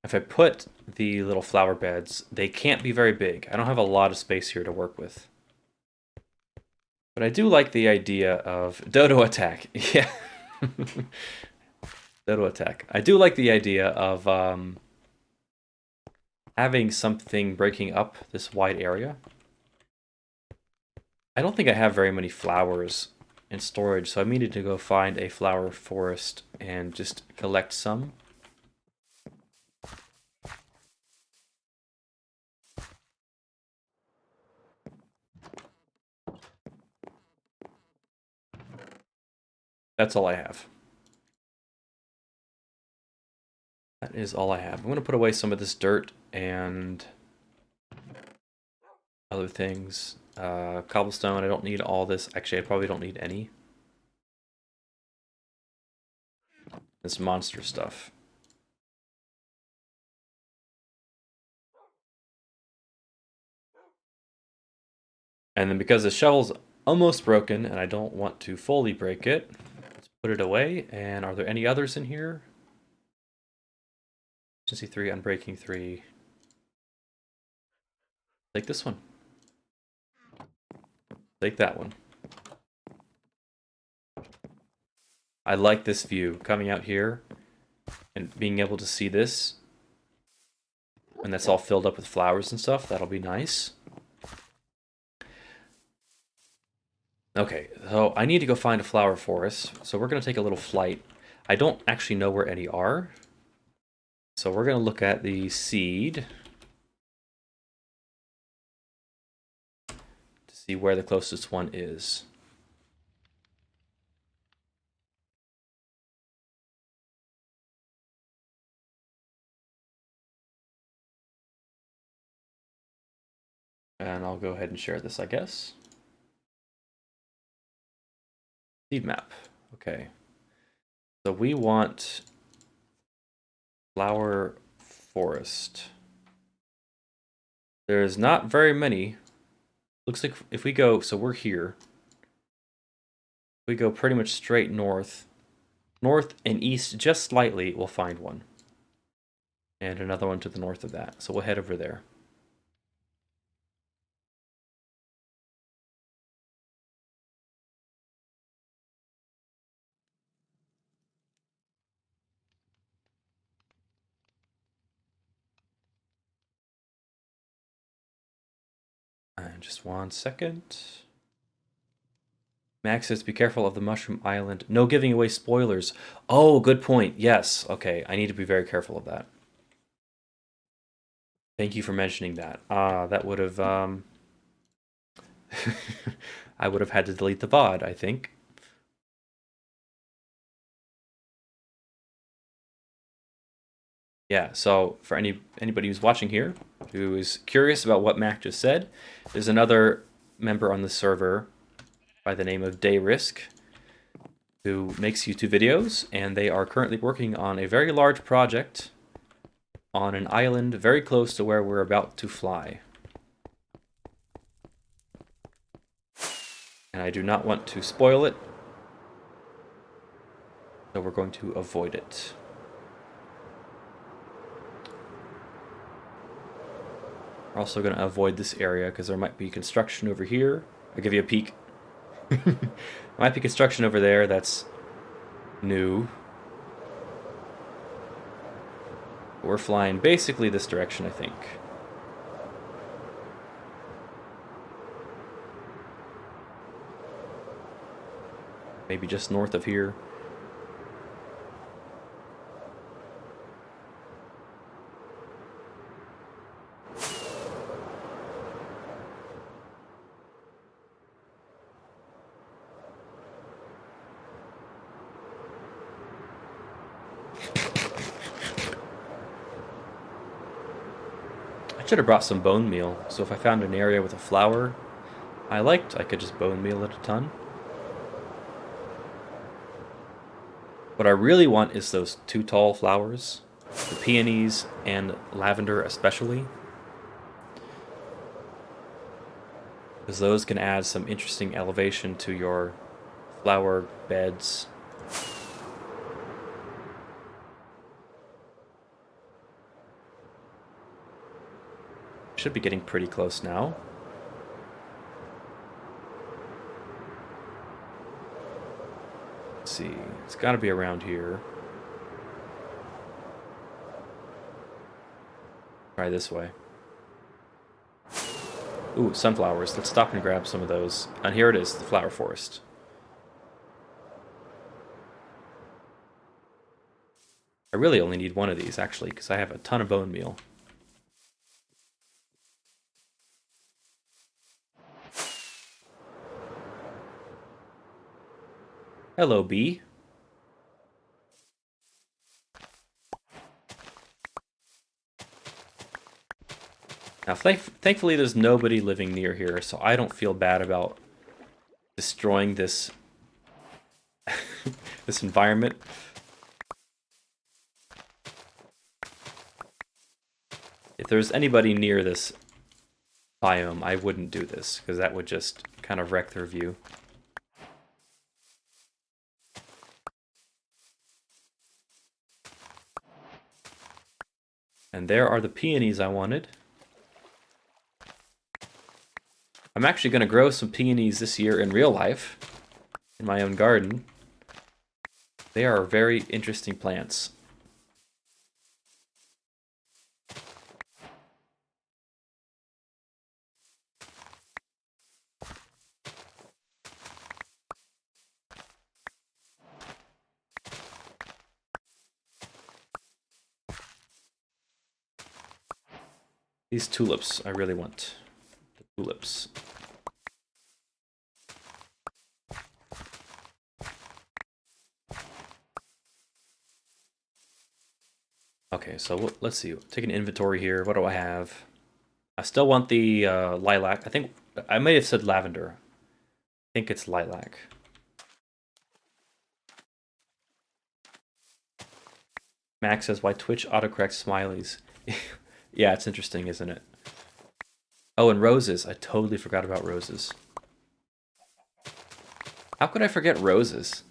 I if I put the little flower beds, they can't be very big. I don't have a lot of space here to work with. But I do like the idea of dodo attack. Yeah. Dodo attack. I do like the idea of having something breaking up this wide area. I don't think I have very many flowers in storage, so I needed to go find a flower forest and just collect some. That's all I have. That is all I have. I'm going to put away some of this dirt and other things. Cobblestone, I don't need all this. Actually, I probably don't need any. This monster stuff. And then because the shovel's almost broken and I don't want to fully break it, let's put it away. And are there any others in here? Efficiency 3, unbreaking 3. Take this one. Take that one. I like this view, coming out here and being able to see this. When that's all filled up with flowers and stuff, that'll be nice. Okay, so I need to go find a flower forest, so we're going to take a little flight. I don't actually know where any are. So we're going to look at the seed to see where the closest one is. And I'll go ahead and share this, I guess. Seed map. Okay. So we want flower forest. There's not very many. Looks like if we go, so we're here. We go pretty much straight north. North and east just slightly, we'll find one. And another one to the north of that. So we'll head over there. And just 1 second. Max says, be careful of the Mushroom Island. No giving away spoilers. Oh, good point. Yes. Okay, I need to be very careful of that. Thank you for mentioning that. That would have... I would have had to delete the VOD, I think. Yeah, so for anybody who's watching here, who is curious about what Mac just said, there's another member on the server by the name of Dayrisk who makes YouTube videos, and they are currently working on a very large project on an island very close to where we're about to fly. And I do not want to spoil it, so we're going to avoid it. We're also going to avoid this area because there might be construction over here. I'll give you a peek. There might be construction over there that's new. We're flying basically this direction, I think. Maybe just north of here. Should have brought some bone meal, so if I found an area with a flower I liked, I could just bone meal it a ton. What I really want is those 2 tall flowers, the peonies and lavender especially, because those can add some interesting elevation to your flower beds. Should be getting pretty close now. Let's see. It's got to be around here. Try this way. Ooh, sunflowers. Let's stop and grab some of those. And here it is, the flower forest. I really only need one of these, actually, because I have a ton of bone meal. Hello, bee. Now, thankfully, there's nobody living near here, so I don't feel bad about destroying this this environment. If there's anybody near this biome, I wouldn't do this, because that would just kind of wreck their view. And there are the peonies I wanted. I'm actually going to grow some peonies this year in real life, in my own garden. They are very interesting plants. These tulips, I really want. The tulips. Okay, so let's see. Take an inventory here. What do I have? I still want the lilac. I think I may have said lavender. I think it's lilac. Max says, why Twitch autocorrects smileys? Yeah, it's interesting, isn't it? Oh, and roses. I totally forgot about roses. How could I forget roses?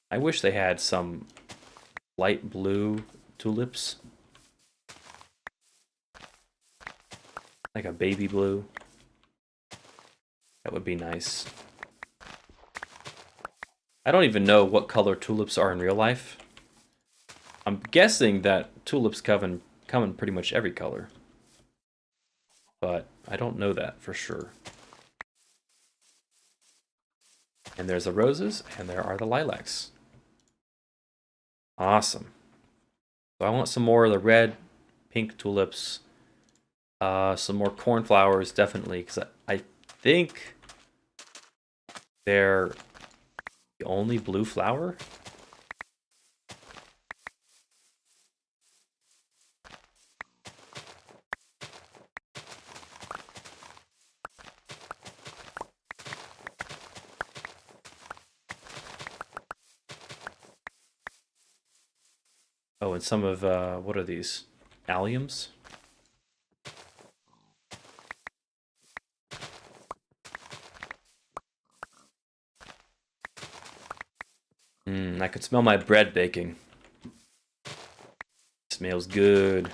I wish they had some light blue tulips. Like a baby blue. That would be nice. I don't even know what color tulips are in real life. I'm guessing that tulips come in pretty much every color. But I don't know that for sure. And there's the roses, and there are the lilacs. Awesome. So I want some more of the red, pink tulips. Some more cornflowers, definitely, because I think they're the only blue flower. Oh, and some of, what are these? Alliums? I could smell my bread baking. Smells good.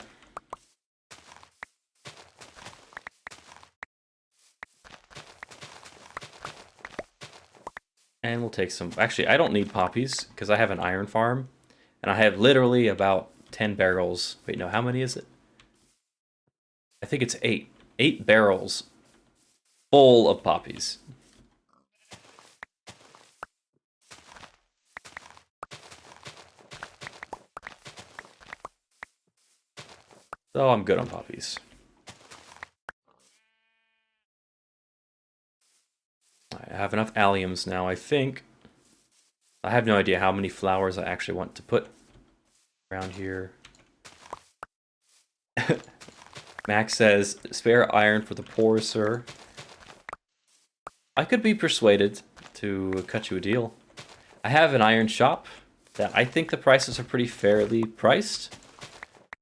And we'll take some... Actually, I don't need poppies, because I have an iron farm. And I have literally about 10 barrels. Wait, no, how many is it? I think it's 8. 8 barrels full of poppies. So I'm good on poppies. I have enough alliums now, I think. I have no idea how many flowers I actually want to put around here. Max says, spare iron for the poor, sir. I could be persuaded to cut you a deal. I have an iron shop that I think the prices are pretty fairly priced.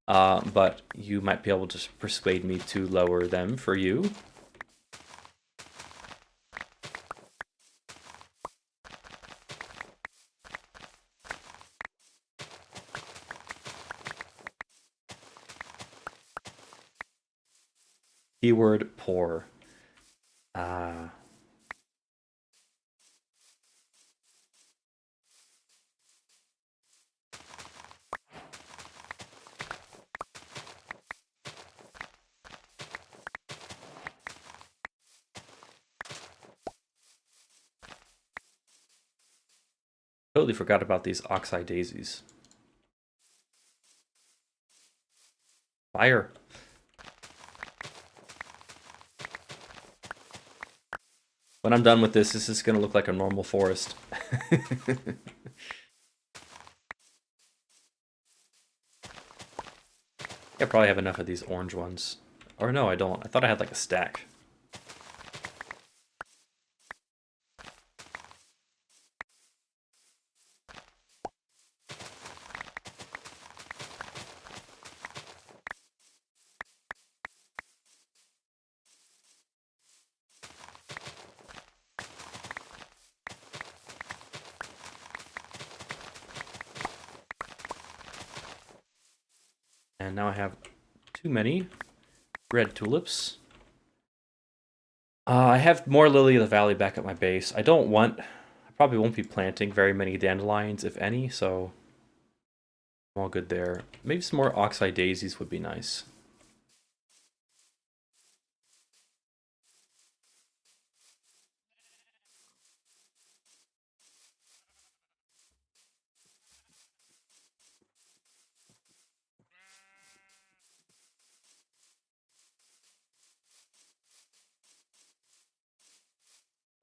But you might be able to persuade me to lower them for you. Keyword poor. Ah. Totally forgot about these oxeye daisies. Fire. When I'm done with this, this is going to look like a normal forest. I probably have enough of these orange ones. Or no, I don't. I thought I had like a stack. And now I have too many red tulips. I have more Lily of the Valley back at my base. I probably won't be planting very many dandelions, if any, so I'm all good there. Maybe some more oxeye daisies would be nice.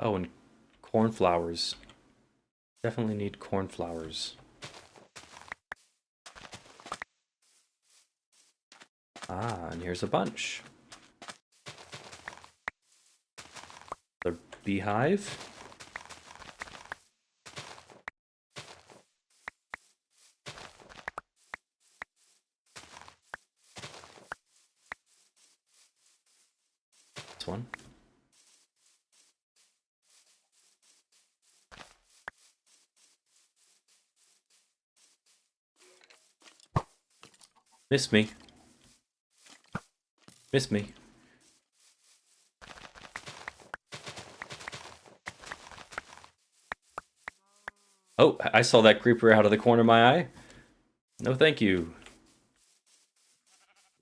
Oh, and cornflowers. Definitely need cornflowers. Ah, and here's a bunch. The beehive. This one. Miss me. Miss me. Oh, I saw that creeper out of the corner of my eye. No, thank you.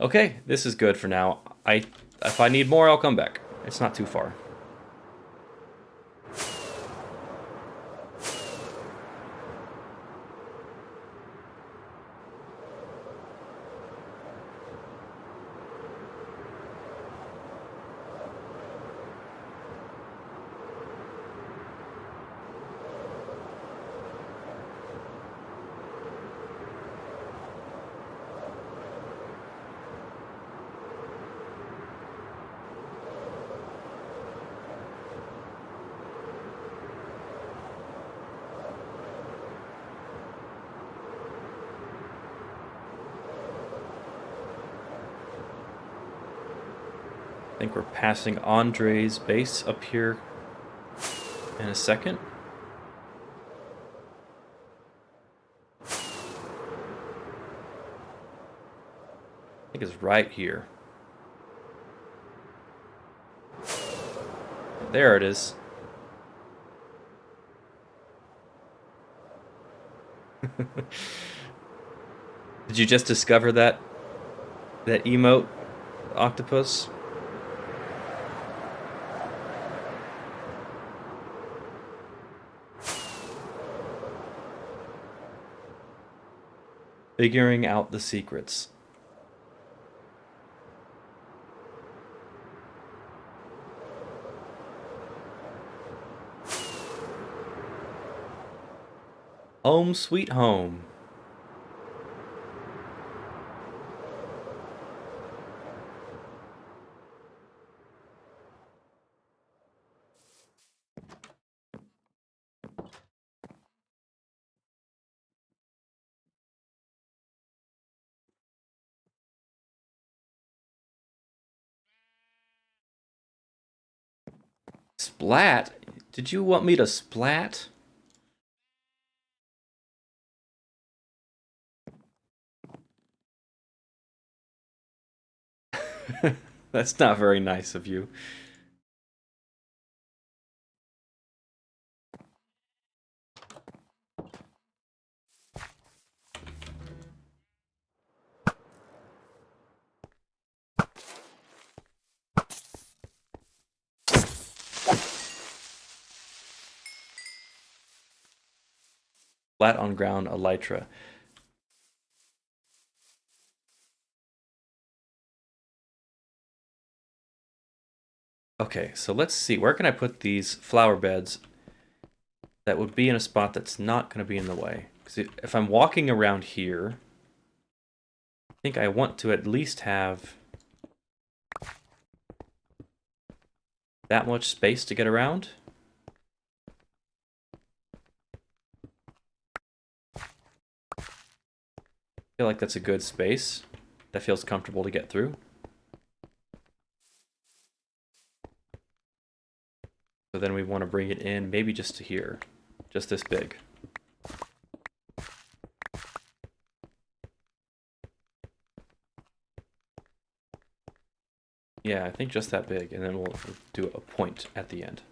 Okay, this is good for now. If I need more, I'll come back. It's not too far. I think we're passing Andre's base up here in a second. I think it's right here. There it is. Did you just discover that emote, octopus? Figuring out the secrets. Home sweet home. Splat? Did you want me to splat? That's not very nice of you. Flat on ground elytra. Okay, so let's see. Where can I put these flower beds that would be in a spot that's not going to be in the way? Because if I'm walking around here, I think I want to at least have that much space to get around. I feel like that's a good space. That feels comfortable to get through. So then we want to bring it in maybe just to here. Just this big. Yeah, I think just that big, and then we'll do a point at the end.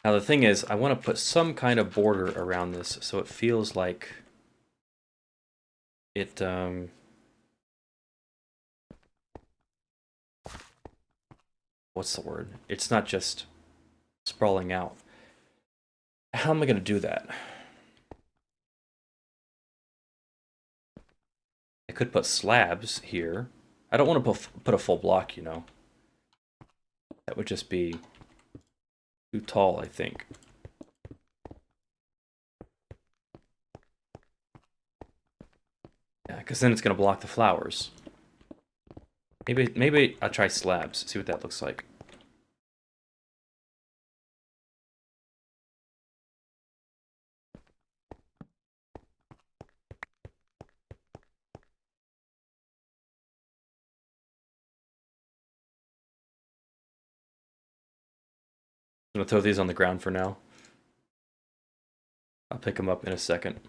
Now the thing is, I want to put some kind of border around this so it feels like it, what's the word? It's not just sprawling out. How am I going to do that? I could put slabs here. I don't want to put a full block, you know. That would just be too tall, I think. Yeah, because then it's going to block the flowers. Maybe I'll try slabs, see what that looks like. I'm going to throw these on the ground for now. I'll pick them up in a second.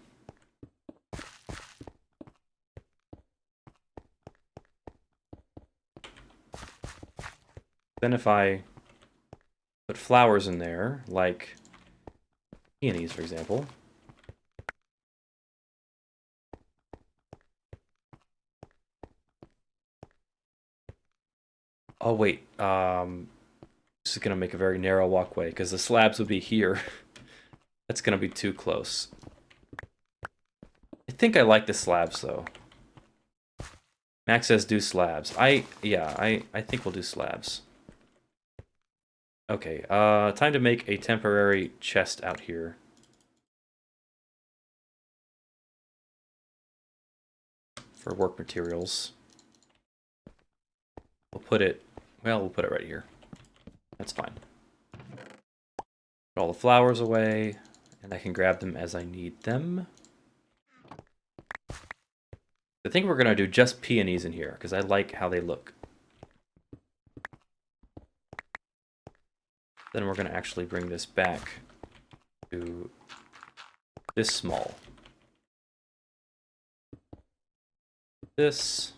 Then if I put flowers in there, like peonies, for example. Oh, wait. This is going to make a very narrow walkway, because the slabs would be here. That's going to be too close. I think I like the slabs, though. Max says do slabs. I think we'll do slabs. Okay, time to make a temporary chest out here. For work materials. We'll put it right here. That's fine. Put all the flowers away, and I can grab them as I need them. I think we're going to do just peonies in here, because I like how they look. Then we're going to actually bring this back to this small. This.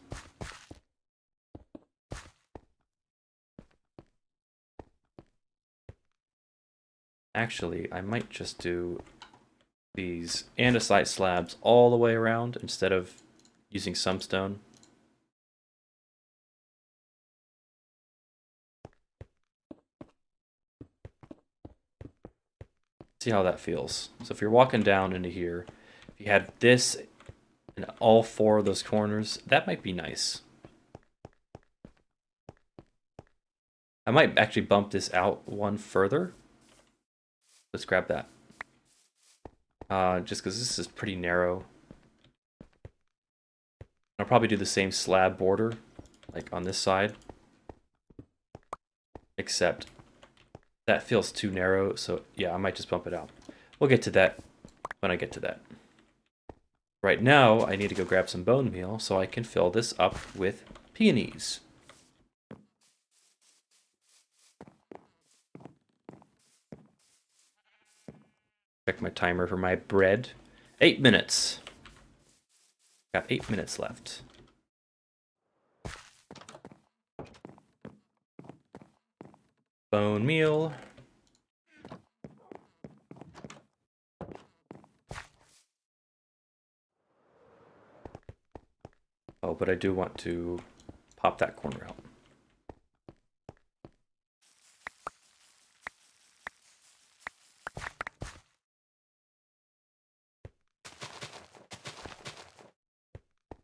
Actually, I might just do these andesite slabs all the way around instead of using some stone. See how that feels. So if you're walking down into here, if you had this in all four of those corners, that might be nice. I might actually bump this out one further. Let's grab that. Just because this is pretty narrow. I'll probably do the same slab border, like on this side. Except that feels too narrow, so yeah, I might just bump it out. We'll get to that when I get to that. Right now, I need to go grab some bone meal so I can fill this up with peonies. Check my timer for my bread. 8 minutes. Got 8 minutes left. Bone meal. Oh, but I do want to pop that corner out.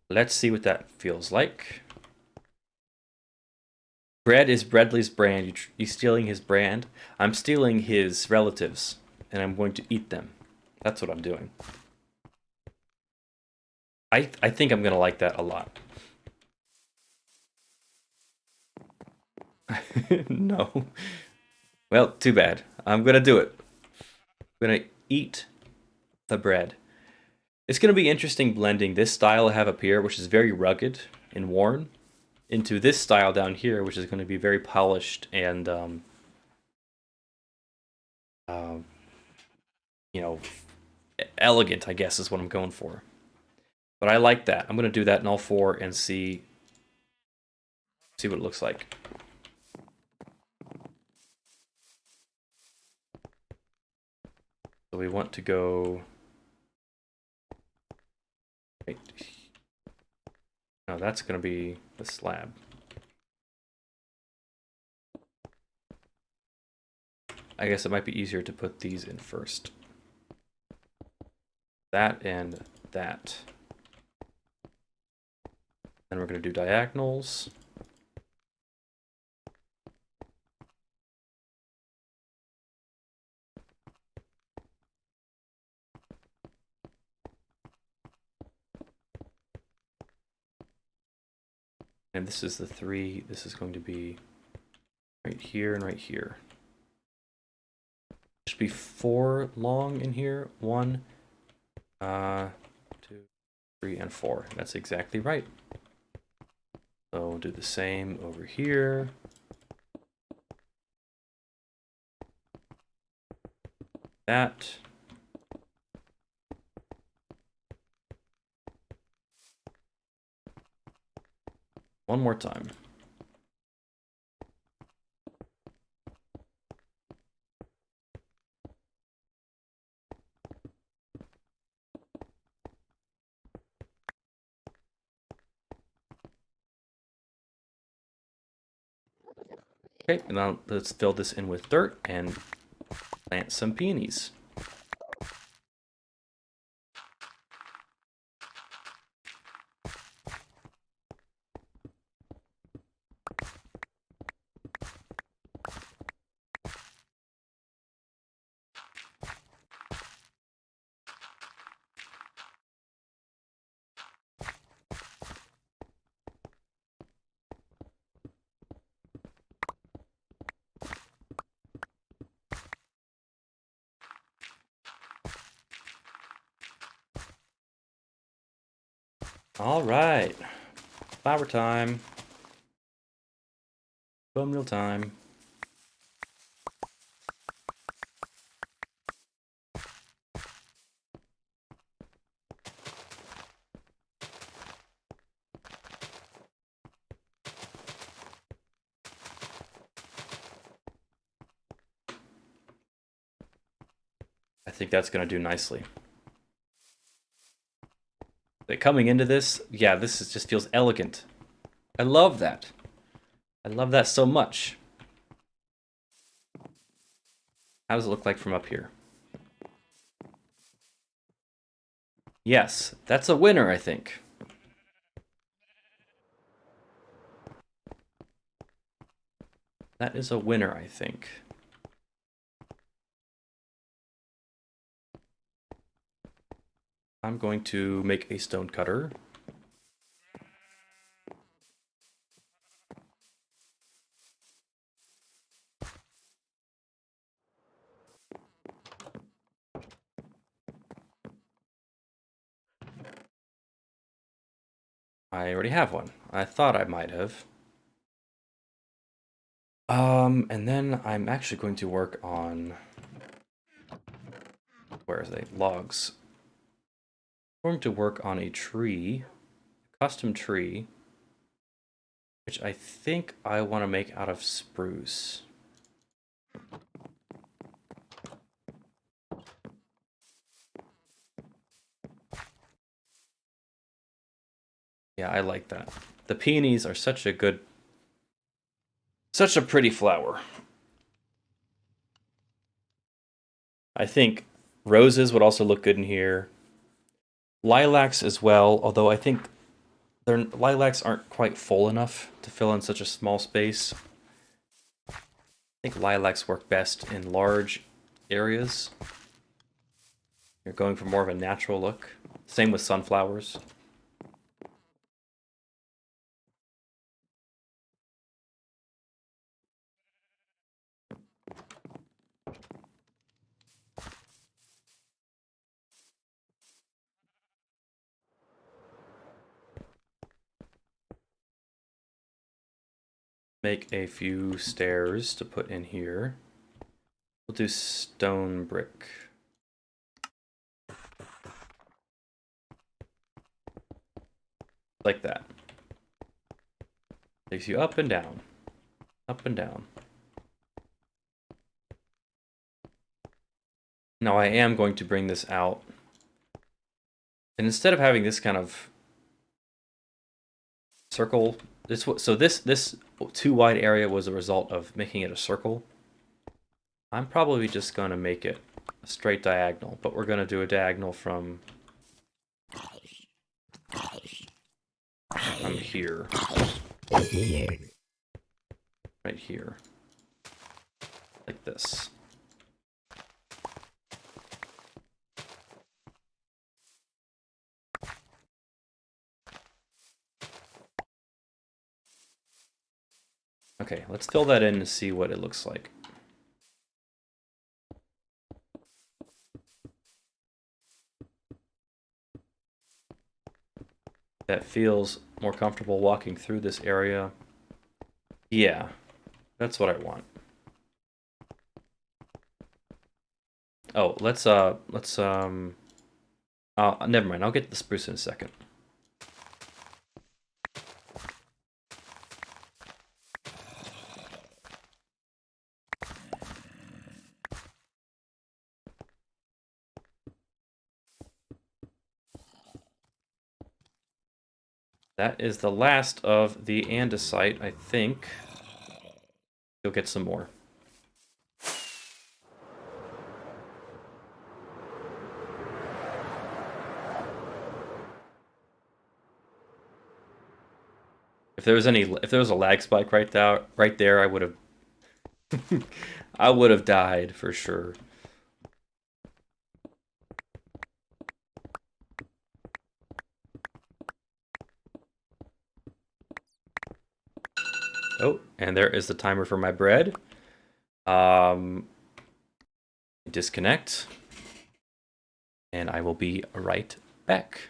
Let's see what that feels like. Bread is Bradley's brand. You're stealing his brand. I'm stealing his relatives, and I'm going to eat them. That's what I'm doing. I think I'm going to like that a lot. No. Well, too bad. I'm going to do it. I'm going to eat the bread. It's going to be interesting blending this style I have up here, which is very rugged and worn, into this style down here, which is going to be very polished and, you know, elegant, I guess, is what I'm going for. But I like that. I'm going to do that in all four and see what it looks like. So we want to go... Right. No, that's going to be the slab. I guess it might be easier to put these in first. That and that. Then we're going to do diagonals. And this is the 3. This is going to be right here and right here. Should be 4 long in here. 1, 2, 3, and 4. That's exactly right. So we'll do the same over here. That. One more time. Okay, now let's fill this in with dirt and plant some peonies. All right, flower time. Bonemeal time. I think that's going to do nicely. But coming into this, yeah, this is, just feels elegant. I love that. I love that so much. How does it look like from up here? Yes, that's a winner, I think. That is a winner, I think. I'm going to make a stone cutter. I already have one. I thought I might have. And then I'm actually going to work on... Where is it? Logs. I'm going to work on a tree. custom tree, which I think I want to make out of spruce. Yeah, I like that. The peonies are such a pretty flower. I think roses would also look good in here. Lilacs as well, although I think lilacs aren't quite full enough to fill in such a small space. I think lilacs work best in large areas. You're going for more of a natural look. Same with sunflowers. Make a few stairs to put in here. We'll do stone brick. Like that. Takes you up and down. Up and down. Now I am going to bring this out. And instead of having this kind of circle, this too wide area was a result of making it a circle. I'm probably just going to make it a straight diagonal, but we're going to do a diagonal from here. Right here. Like this. Okay, let's fill that in and see what it looks like. That feels more comfortable walking through this area. Yeah, that's what I want. Oh, never mind. I'll get the spruce in a second. That is the last of the andesite, I think. You'll get some more. If there was a lag spike right there, I would have I would have died for sure. Oh, and there is the timer for my bread. Disconnect. And I will be right back.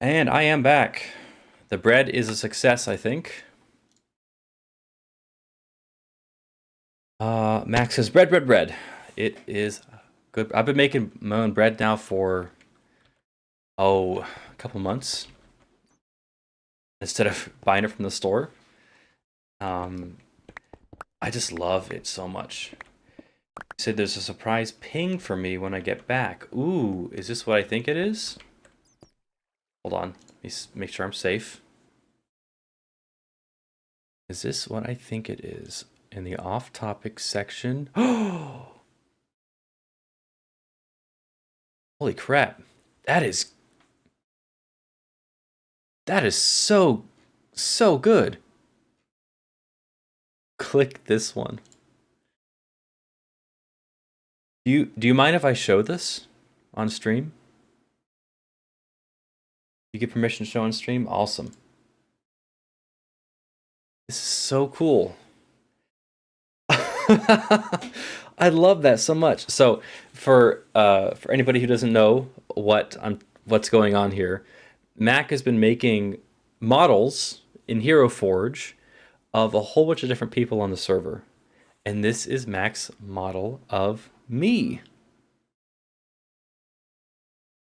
And I am back. The bread is a success, I think. Max says, bread, bread, bread. It is good. I've been making my own bread now for, a couple months. Instead of buying it from the store. I just love it so much. He said there's a surprise ping for me when I get back. Ooh, is this what I think it is? Hold on. Let me make sure I'm safe. Is this what I think it is? In the off-topic section. Oh! Holy crap. That is so good. Click this one. Do you mind if I show this on stream? You get permission to show on stream? Awesome. This is so cool. I love that so much. So for anybody who doesn't know what's going on here, Mac has been making models in Hero Forge of a whole bunch of different people on the server. And this is Mac's model of me.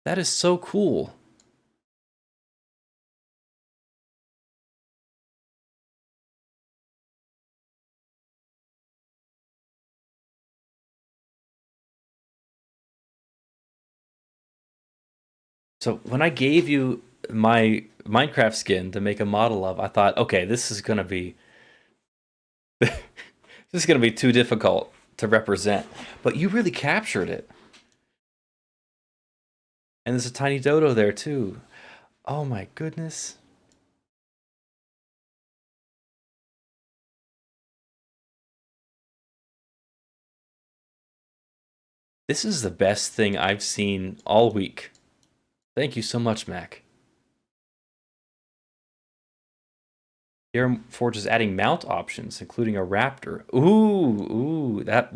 That is so cool. So when I gave you my Minecraft skin to make a model of, I thought, okay, this is gonna be this is gonna be too difficult to represent. But you really captured it. And there's a tiny dodo there too. Oh my goodness. This is the best thing I've seen all week. Thank you so much, Mac. Hero Forge is adding mount options, including a raptor. Ooh, that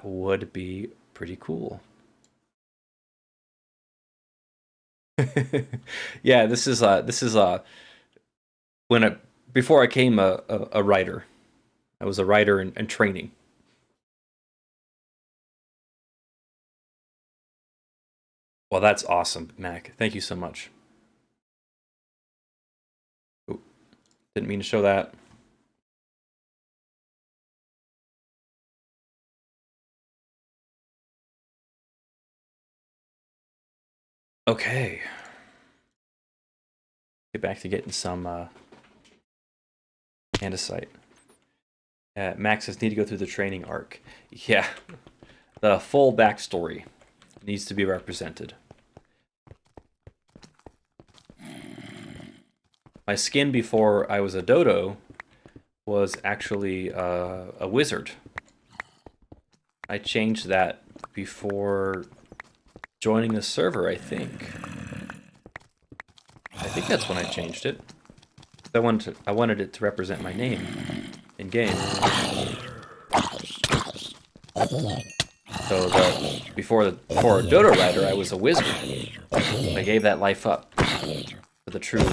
would be pretty cool. Yeah, this is when before I came a writer. I was a writer in training. Well, that's awesome, Mac. Thank you so much. Ooh, didn't mean to show that. Okay. Get back to getting some andesite. Max says need to go through the training arc. Yeah, the full backstory needs to be represented. My skin before I was a dodo was actually a wizard. I changed that before joining the server, I think. I think that's when I changed it. I wanted it to represent my name in game. So before a dodo rider, I was a wizard. I gave that life up for the true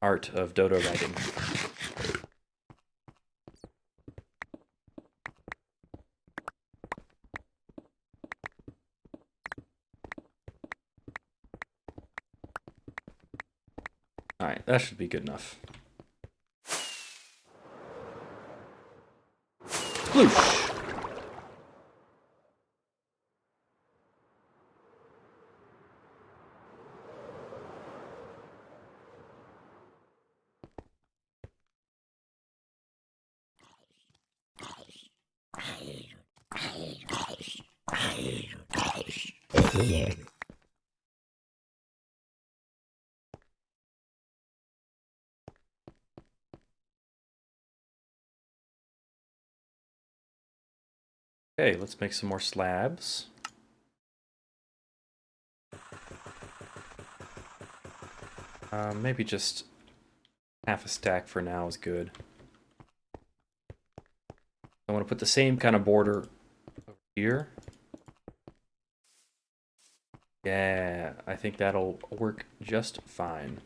art of dodo riding. Alright, that should be good enough. Sploosh! Okay, let's make some more slabs. Maybe just half a stack for now is good. I want to put the same kind of border over here. Yeah, I think that'll work just fine.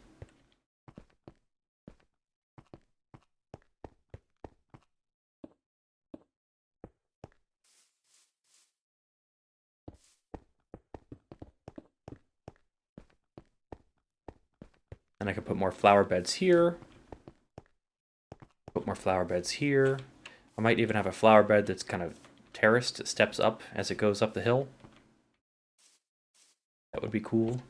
And I can put more flower beds here. Put more flower beds here. I might even have a flower bed that's kind of terraced. It steps up as it goes up the hill. That would be cool.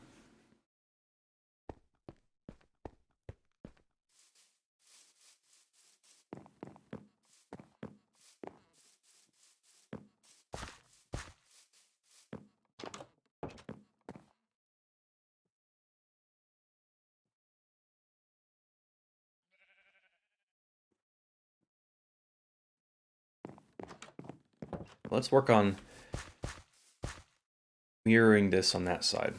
Let's work on mirroring this on that side.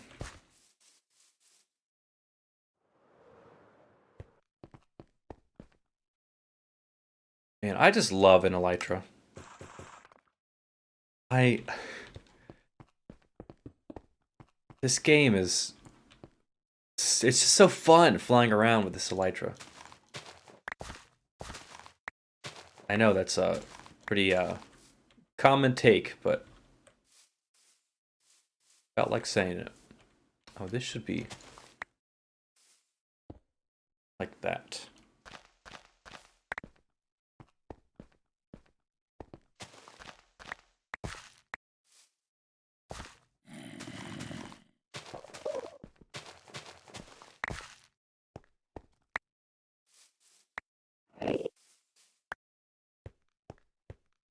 Man, I just love an elytra. This game is... It's just so fun flying around with this elytra. I know that's a pretty common take, but felt like saying it. Oh, this should be like that.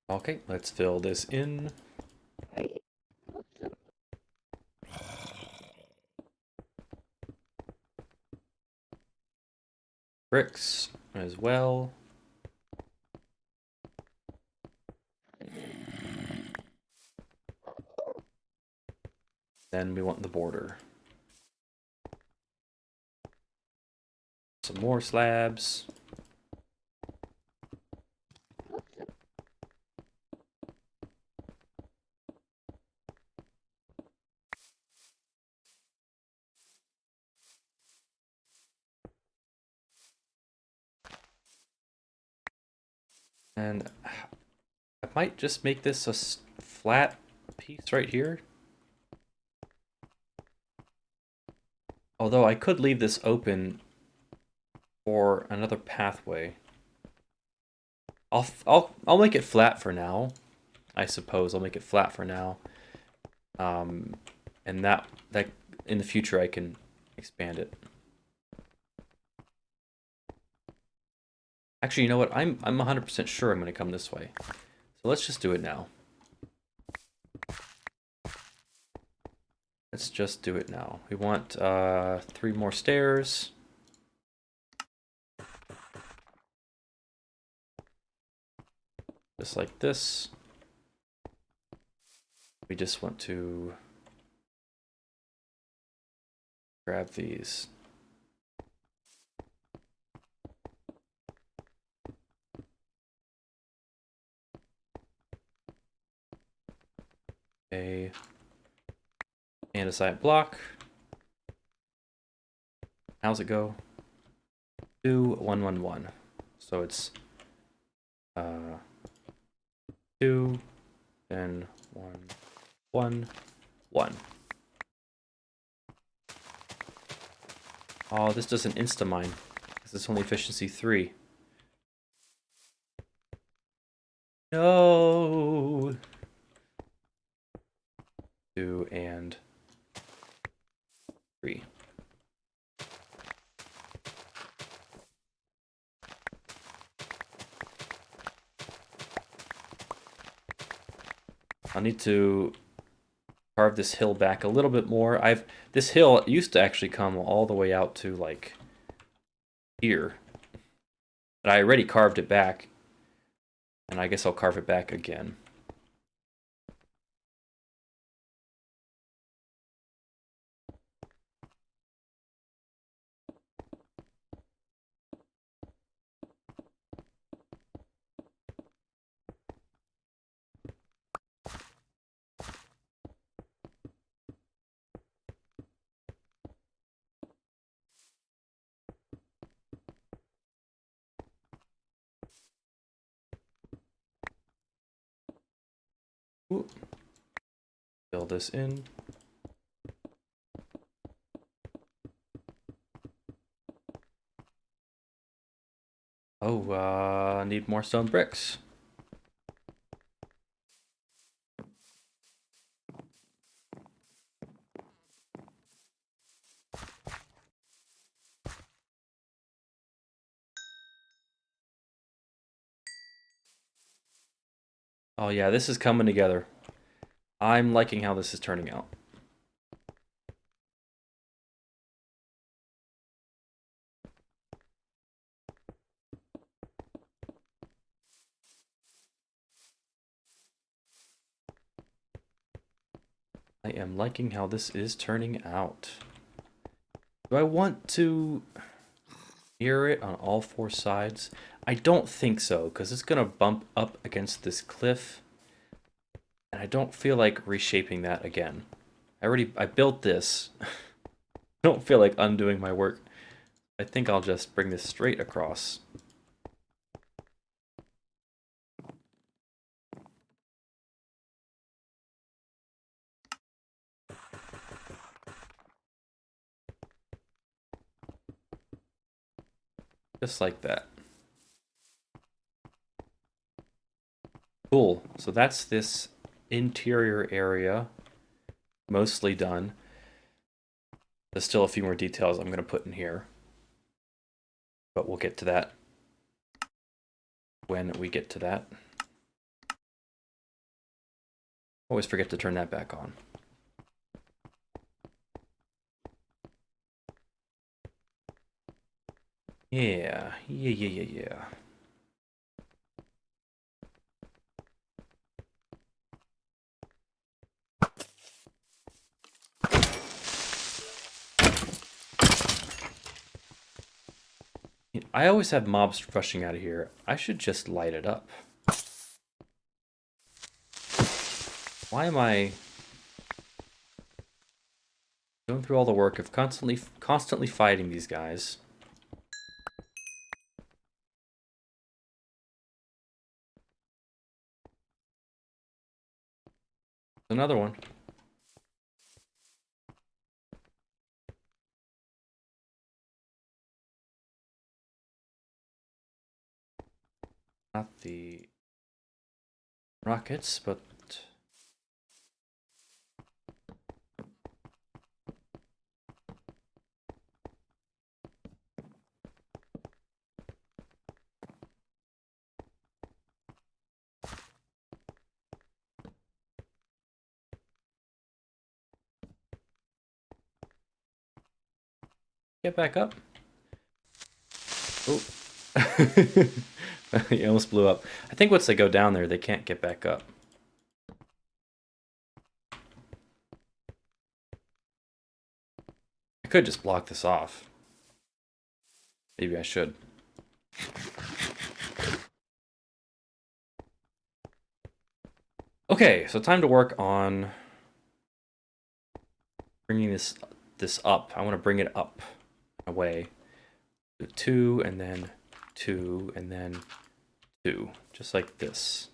Okay, let's fill this in. Bricks as well. Then we want the border. Some more slabs. And I might just make this a flat piece right here. Although I could leave this open for another pathway. I'll make it flat for now. I suppose I'll make it flat for now. And that in the future I can expand it. Actually, you know what? I'm 100% sure I'm going to come this way. So let's just do it now. Let's just do it now. We want 3 more stairs. Just like this. We just want to grab these. A andesite block. How's it go? 2, 1, 1, 1. So it's 2, then 1, 1, 1. Oh, this doesn't insta-mine, because it's only efficiency 3. No! 2 and 3. I'll need to carve this hill back a little bit more. This hill used to actually come all the way out to like here. But I already carved it back. And I guess I'll carve it back again. Fill this in. Oh, need more stone bricks. Oh yeah, this is coming together. I'm liking how this is turning out. I am liking how this is turning out. Do I want to mirror it on all four sides? I don't think so, because it's going to bump up against this cliff. And I don't feel like reshaping that again. I built this. I don't feel like undoing my work. I think I'll just bring this straight across. Just like that. Cool. So that's this interior area mostly done. There's still a few more details I'm going to put in here. But we'll get to that when we get to that. Always forget to turn that back on. Yeah. I always have mobs rushing out of here. I should just light it up. Why am I going through all the work of constantly fighting these guys? Another one. Not the rockets, but get back up. Oh. He almost blew up. I think once they go down there, they can't get back up. I could just block this off. Maybe I should. Okay, so time to work on bringing this up. I want to bring it up away. 2 and then 2 and then 2, just like this.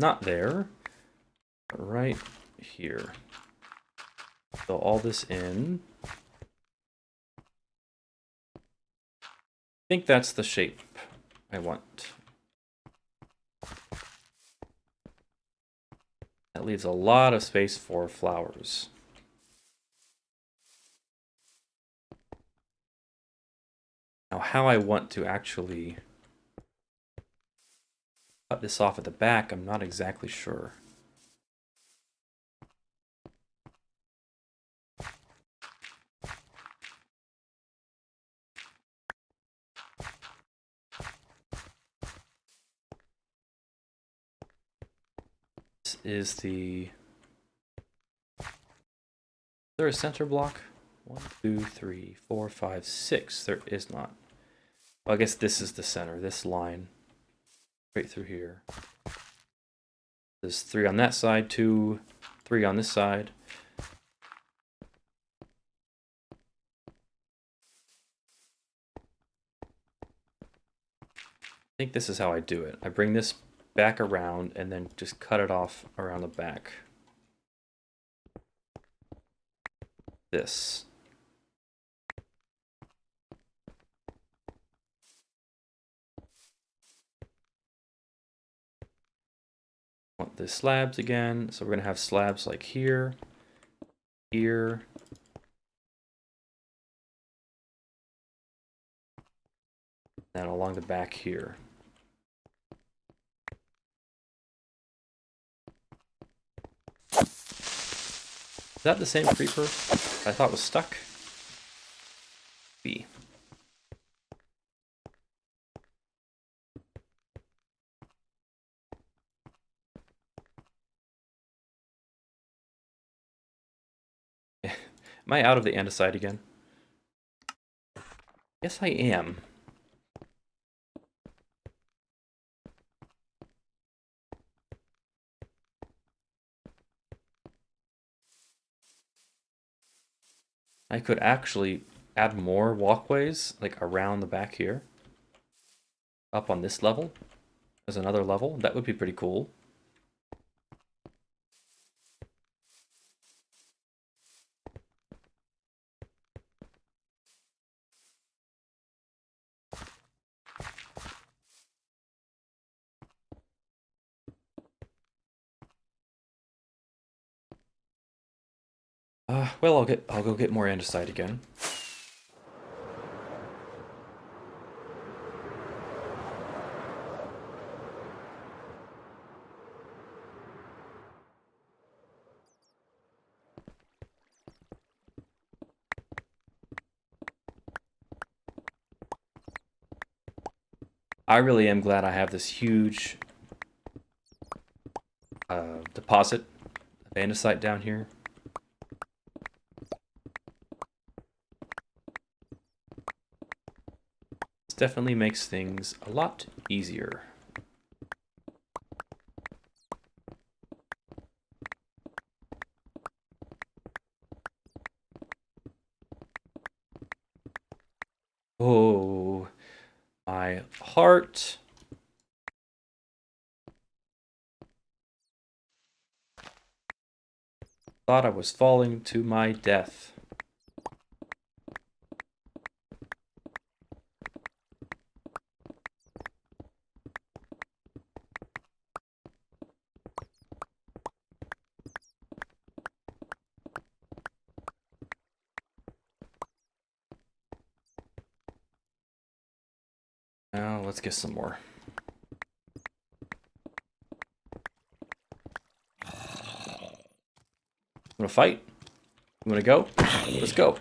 Not there, but right here. Fill all this in. I think that's the shape I want. That leaves a lot of space for flowers. Now, how I want to actually cut this off at the back, I'm not exactly sure. This is the... Is there a center block? 1, 2, 3, 4, 5, 6. There is not. Well, I guess this is the center, this line. Right through here. There's 3 on that side, 2, 3 on this side. I think this is how I do it. I bring this back around and then just cut it off around the back. This. Want the slabs again, so we're going to have slabs like here, here, and along the back here. Is that the same creeper I thought was stuck? B. Am I out of the andesite again? Yes, I am. I could actually add more walkways, like around the back here. Up on this level. As another level. That would be pretty cool. Well, I'll go get more andesite again. I really am glad I have this huge deposit of andesite down here. This definitely makes things a lot easier. Oh, my heart. Thought I was falling to my death. Now let's get some more. Wanna fight? You wanna go? Let's go.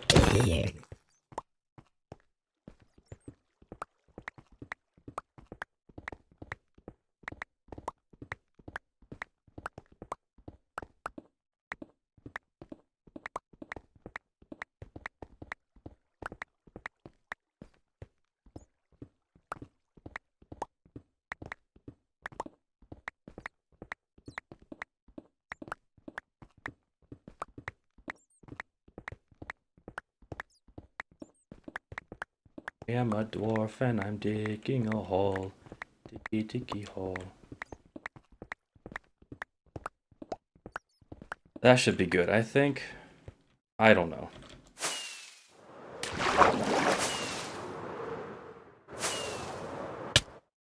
I am a dwarf and I'm digging a hole. Diggy diggy hole. That should be good, I think. I don't know.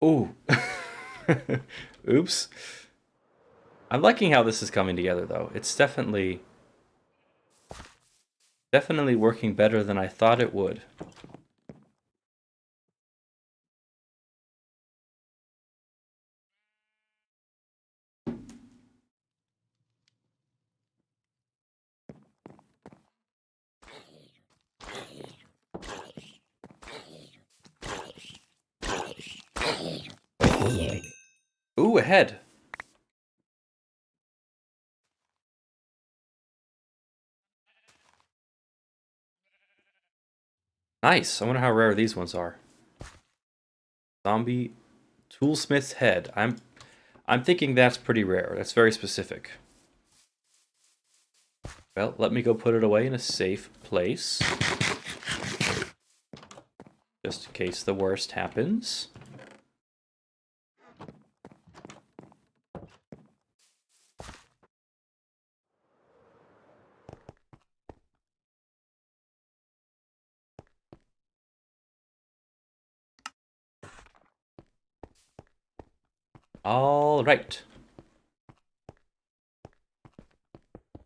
Ooh. Oops. I'm liking how this is coming together, though. It's definitely working better than I thought it would. Ooh, ahead. Nice. I wonder how rare these ones are. Zombie toolsmith's head. I'm thinking that's pretty rare. That's very specific. Well, let me go put it away in a safe place. Just in case the worst happens. All right.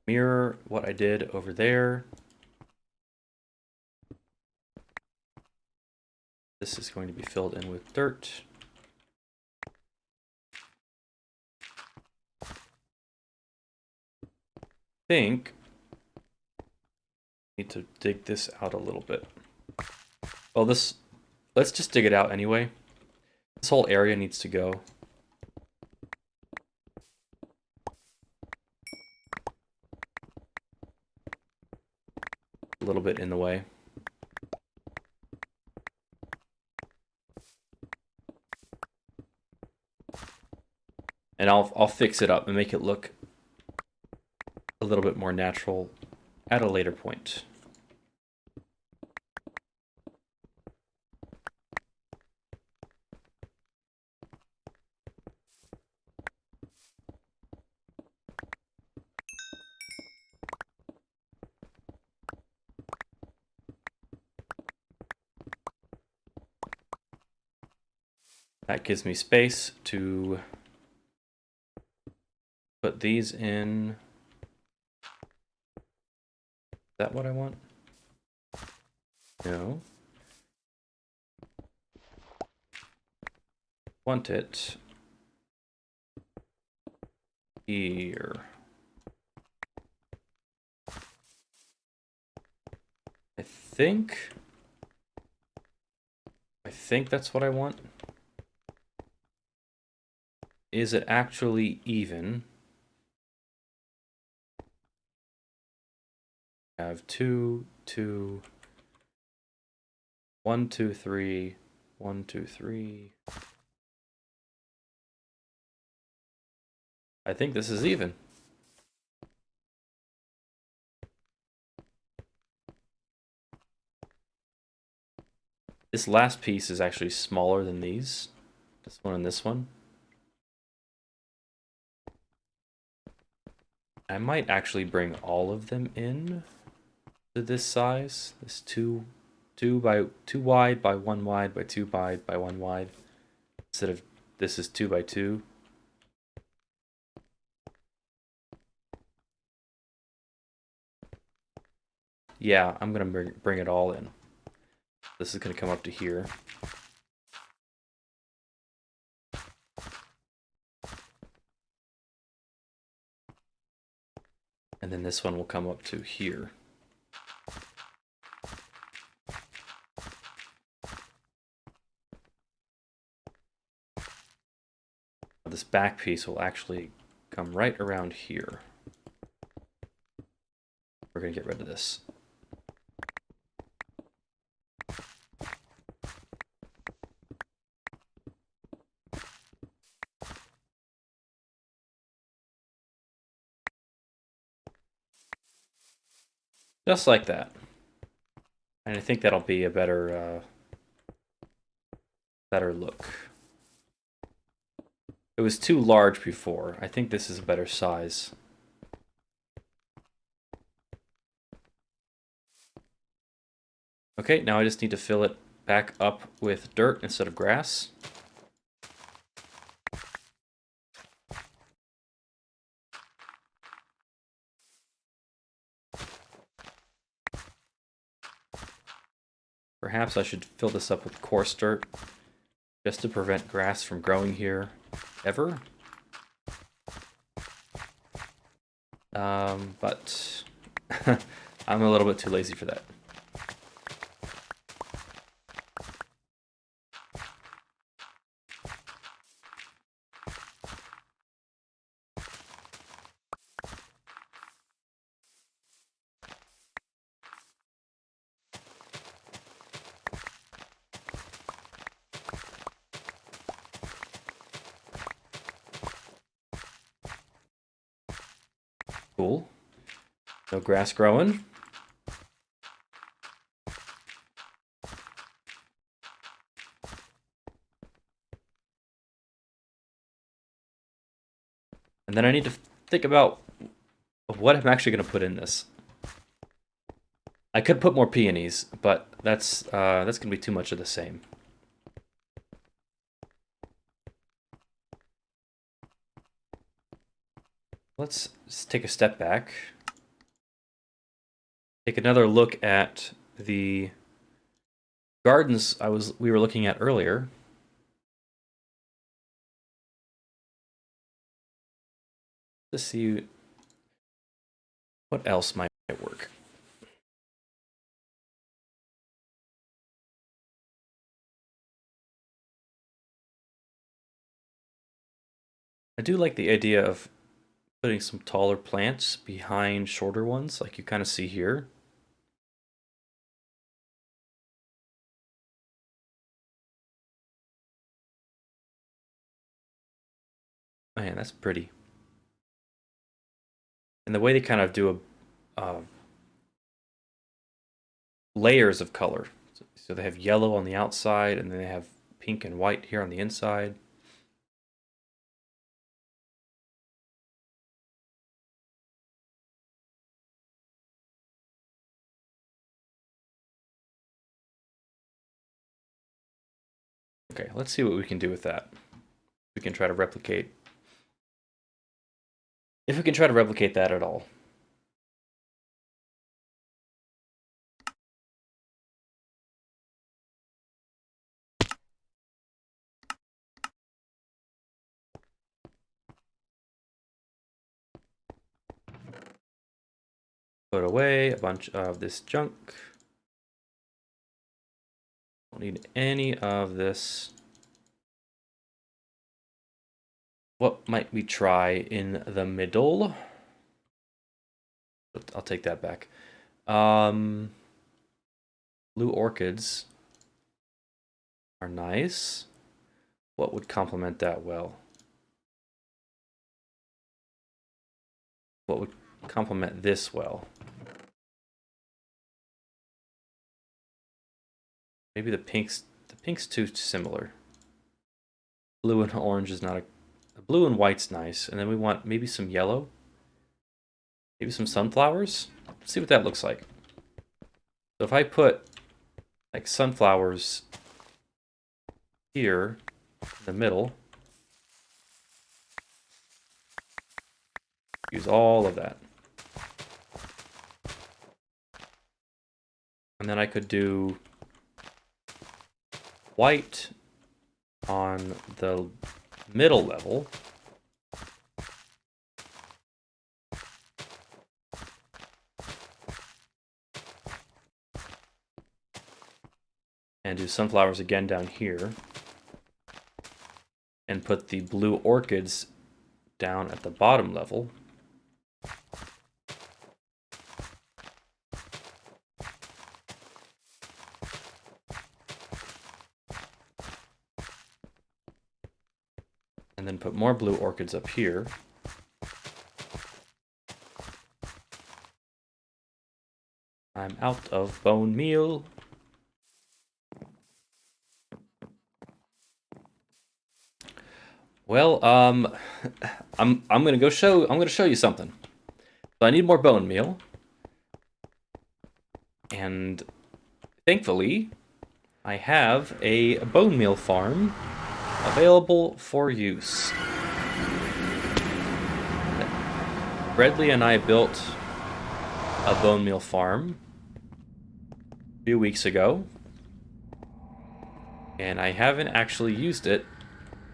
Mirror what I did over there. This is going to be filled in with dirt. Think need to dig this out a little bit. Well, let's just dig it out anyway. This whole area needs to go. A little bit in the way. And I'll fix it up and make it look a little bit more natural at a later point. That gives me space to put these in. Is that what I want? No. Want it here. I think that's what I want. Is it actually even? I have 2, 2, 1, 2, 3, 1, 2, 3. I think this is even. This last piece is actually smaller than these. This one and this one. I might actually bring all of them in to this size. This 2 wide by 1 wide by 2 wide by 1 wide. Instead of this is 2 by 2. Yeah, I'm gonna bring it all in. This is gonna come up to here. And then this one will come up to here. This back piece will actually come right around here. We're gonna get rid of this. Just like that. And I think that'll be a better look. It was too large before. I think this is a better size. Okay, now I just need to fill it back up with dirt instead of grass. Perhaps I should fill this up with coarse dirt just to prevent grass from growing here ever. But I'm a little bit too lazy for that. Cool. No grass growing. And then I need to think about what I'm actually going to put in this. I could put more peonies, but that's going to be too much of the same. Let's just take a step back. Take another look at the gardens we were looking at earlier. To see what else might work. I do like the idea of putting some taller plants behind shorter ones, like you kind of see here. Man, that's pretty. And the way they kind of do layers of color. So they have yellow on the outside, and then they have pink and white here on the inside. Okay, let's see what we can do with that. We can try to replicate. If we can try to replicate that at all. Put away a bunch of this junk. Don't need any of this. What might we try in the middle? I'll take that back. Blue orchids are nice. What would complement that well? What would complement this well? Maybe the pink's too similar. Blue and orange is not a blue and white's nice, and then we want maybe some yellow. Maybe some sunflowers. Let's see what that looks like. So if I put like sunflowers here in the middle, use all of that. And then I could do white on the middle level. And do sunflowers again down here. And put the blue orchids down at the bottom level. And then put more blue orchids up here. I'm out of bone meal. Well, I'm gonna show you something. So I need more bone meal. And thankfully, I have a bone meal farm available for use. Bradley and I built a bone meal farm a few weeks ago, and I haven't actually used it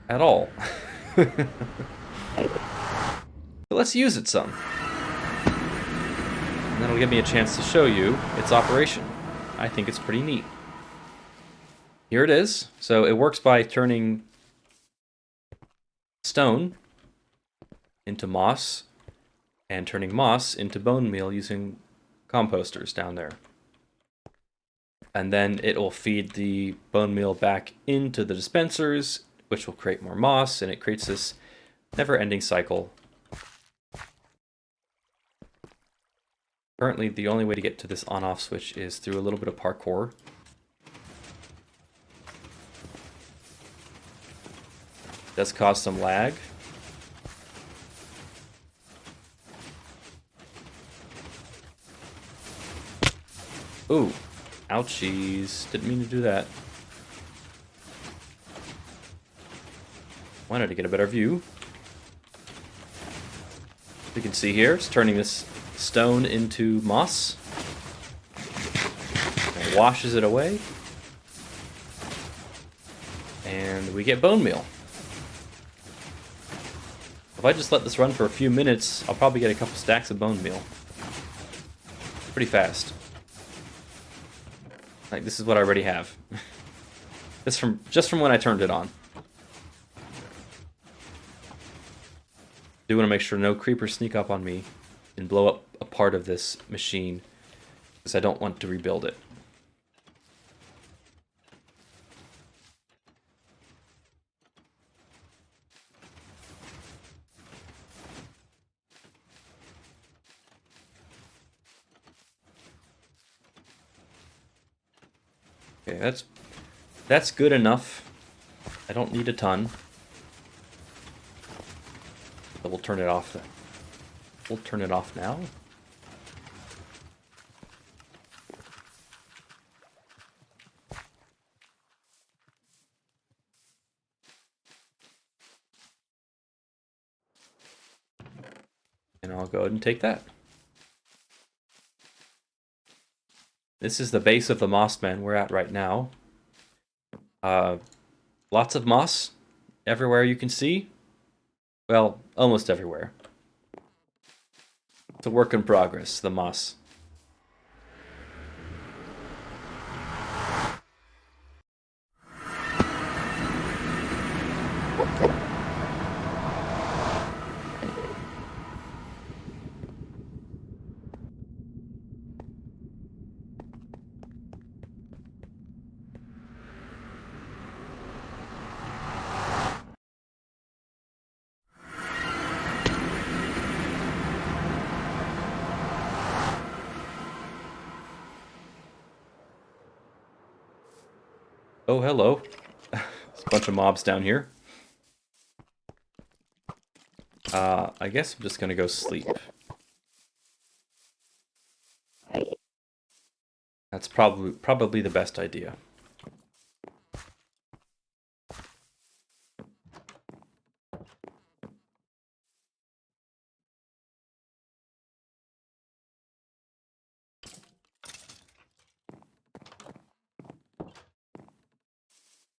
at all. So let's use it some. And that'll give me a chance to show you its operation. I think it's pretty neat. Here it is. So it works by turning stone into moss and turning moss into bone meal using composters down there. And then it will feed the bone meal back into the dispensers, which will create more moss, and it creates this never-ending cycle Currently, the only way to get to this on-off switch is through a little bit of parkour. Does cause some lag. Ooh, ouchies. Didn't mean to do that. Wanted to get a better view. You can see here, it's turning this stone into moss. It washes it away. And we get bone meal. If I just let this run for a few minutes, I'll probably get a couple stacks of bone meal. Pretty fast. Like, this is what I already have. This just from when I turned it on. Do want to make sure no creepers sneak up on me and blow up a part of this machine, because I don't want to rebuild it. Okay, that's good enough. I don't need a ton. So we'll turn it off then. We'll turn it off now. And I'll go ahead and take that. This is the base of the moss man we're at right now. Lots of moss everywhere you can see. Well, almost everywhere. It's a work in progress, the moss. Oh, hello. There's a bunch of mobs down here. I guess I'm just gonna go sleep. That's probably the best idea.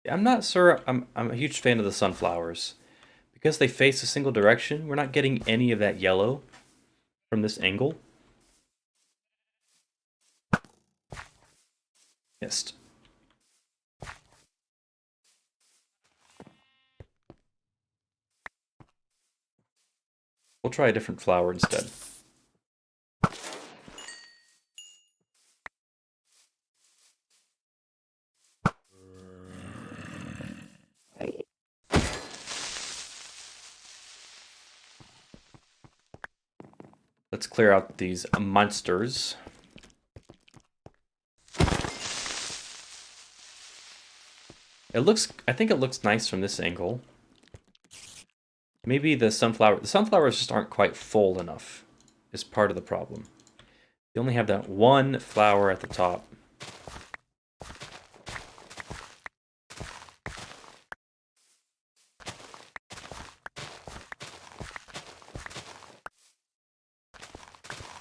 I'm not sure I'm a huge fan of the sunflowers. Because they face a single direction, we're not getting any of that yellow from this angle. Missed. We'll try a different flower instead. Let's clear out these monsters. I think it looks nice from this angle. Maybe the sunflowers just aren't quite full enough is part of the problem. You only have that one flower at the top.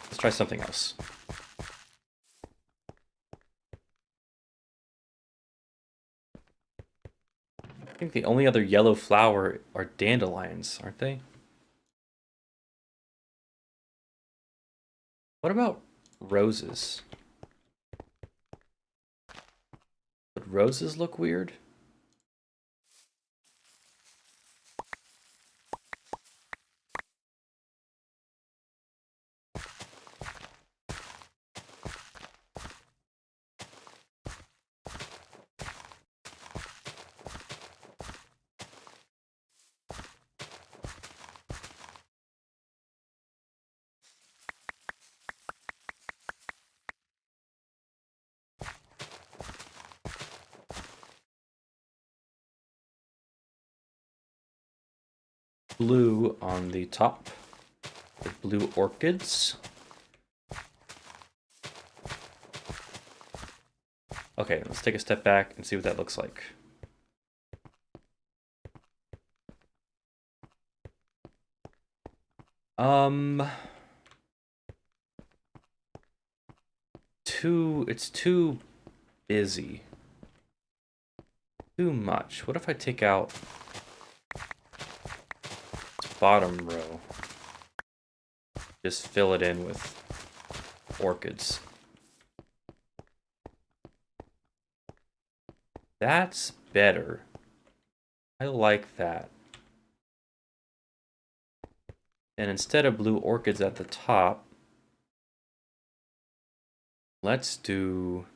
Let's try something else. I think the only other yellow flower are dandelions, aren't they? What about roses? Would roses look weird? blue on the top. The blue orchids. Okay, let's take a step back and see what that looks like. It's too busy. Too much. What if I take out this bottom row? Just fill it in with orchids. That's better. I like that. And instead of blue orchids at the top, let's do,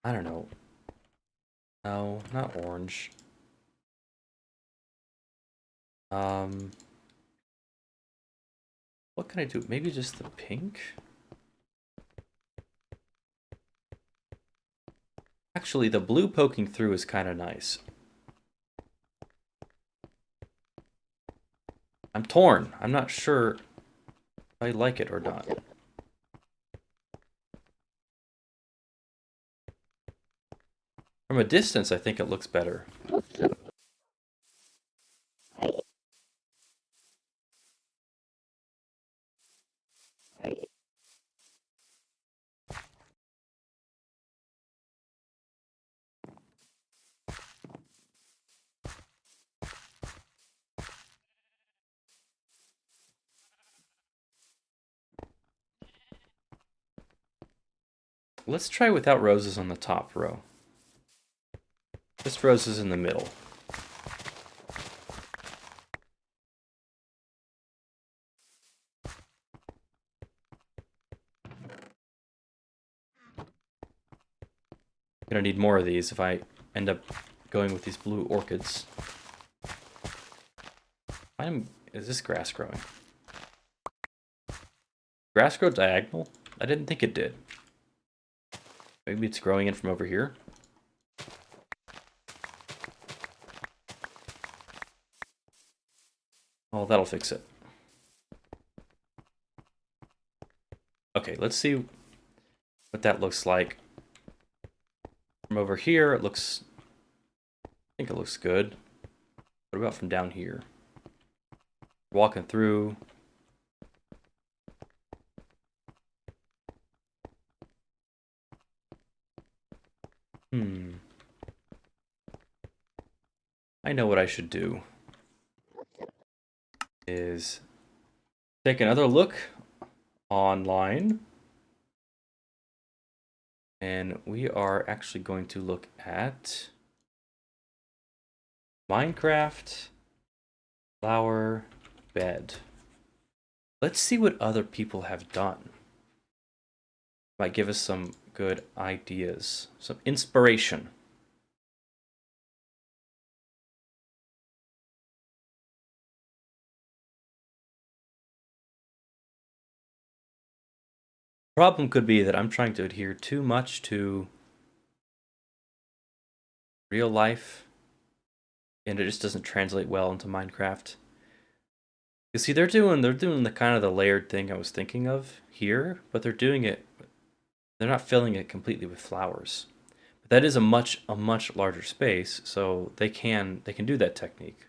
I don't know. No, not orange. What can I do? Maybe just the pink? Actually, the blue poking through is kind of nice. I'm torn. I'm not sure if I like it or not. From a distance, I think it looks better. Let's try without roses on the top row. Just roses in the middle. Gonna need more of these if I end up going with these blue orchids. Is this grass growing? Grass grow diagonal? I didn't think it did. Maybe it's growing in from over here. Oh, that'll fix it. Okay, let's see what that looks like. From over here, it looks... I think it looks good. What about from down here? Walking through... I know what I should do. Is take another look online. And we are actually going to look at Minecraft flower bed. Let's see what other people have done. Might give us some good ideas, some inspiration. Problem could be that I'm trying to adhere too much to real life, and it just doesn't translate well into Minecraft. You see, they're doing the kind of the layered thing I was thinking of here, but they're not filling it completely with flowers. But that is a much larger space, so they can do that technique.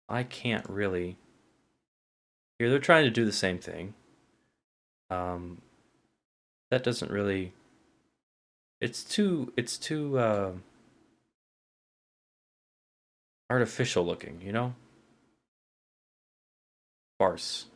I can't really. Here they're trying to do the same thing. That doesn't really. It's too artificial looking, you know? Sparse.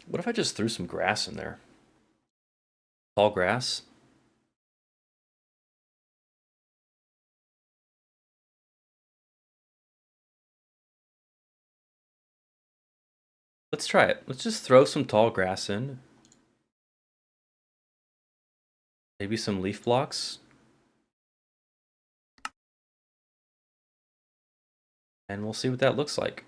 What if I just threw some grass in there? Tall grass? Let's try it. Let's just throw some tall grass in. Maybe some leaf blocks. And we'll see what that looks like.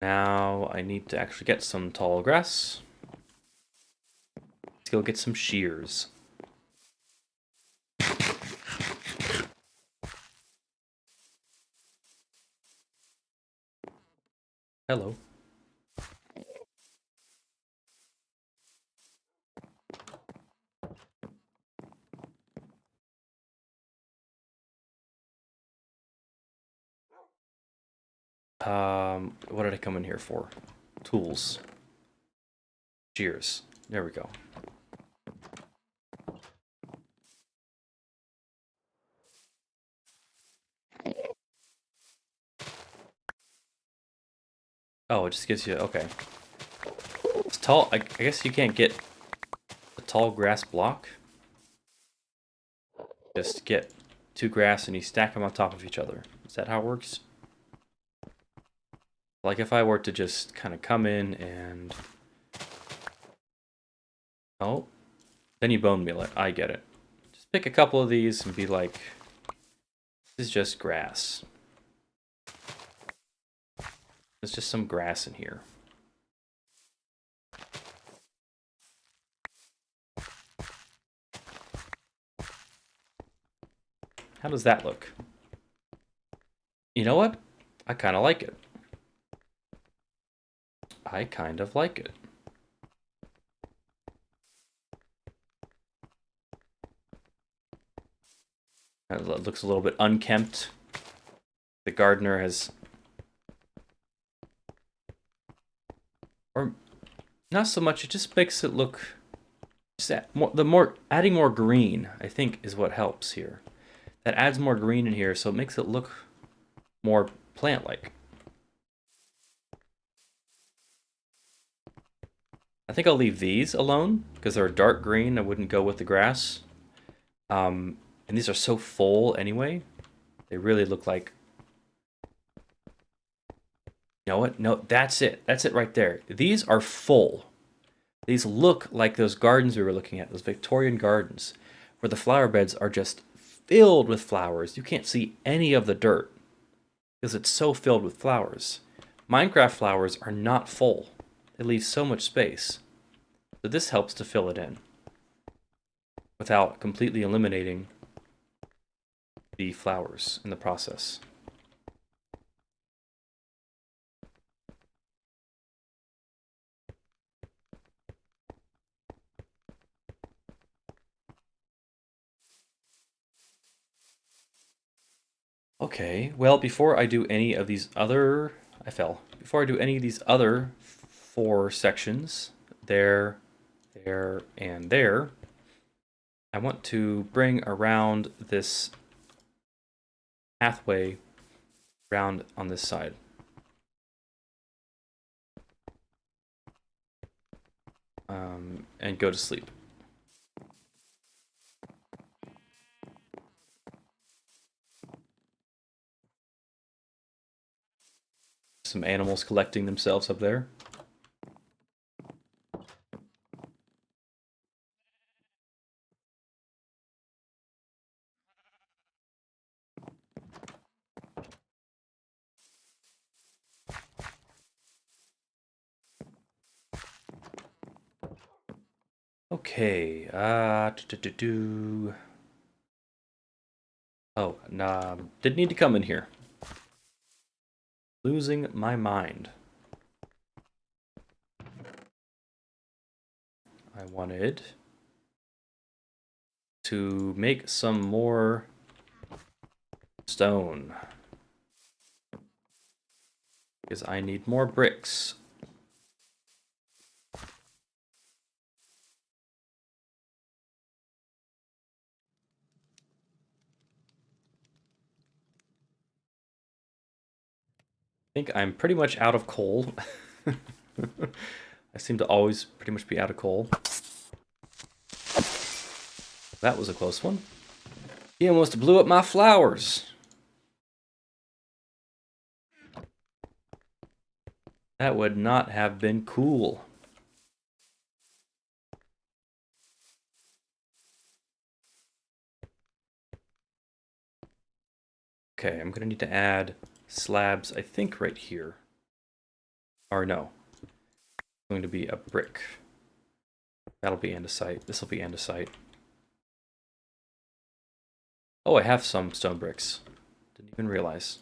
Now I need to actually get some tall grass. Let's go get some shears. Hello. What did I come in here for? Tools. Shears. There we go. Oh, it just gives you, okay. It's tall, I guess you can't get a tall grass block. Just get 2 grass and you stack them on top of each other. Is that how it works? Like if I were to just kind of come in and... Oh, then you bone meal it. I get it. Just pick a couple of these and be like, this is just grass. There's just some grass in here. How does that look? You know what? I kind of like it. I kind of like it. It looks a little bit unkempt. The gardener has... Or not so much, it just makes it look... Adding more green, I think, is what helps here. That adds more green in here, so it makes it look more plant-like. I think I'll leave these alone, because they're dark green. I wouldn't go with the grass. And these are so full anyway. They really look like... You know what? No, that's it. That's it right there. These are full. These look like those gardens we were looking at, those Victorian gardens, where the flower beds are just filled with flowers. You can't see any of the dirt because it's so filled with flowers. Minecraft flowers are not full. They leave so much space. So this helps to fill it in without completely eliminating the flowers in the process. Okay, well, before I do any of these other... Before I do any of these other 4 sections, there, and there, I want to bring around this pathway around on this side. And go to sleep. Some animals collecting themselves up there. Okay, Oh, nah, didn't need to come in here. Losing my mind. I wanted to make some more stone. Because I need more bricks. I think I'm pretty much out of coal. I seem to always pretty much be out of coal. That was a close one. He almost blew up my flowers. That would not have been cool. Okay, I'm gonna need to add slabs, I think right here. Or no, it's going to be a brick. That'll be andesite. This will be andesite. Oh, I have some stone bricks. Didn't even realize.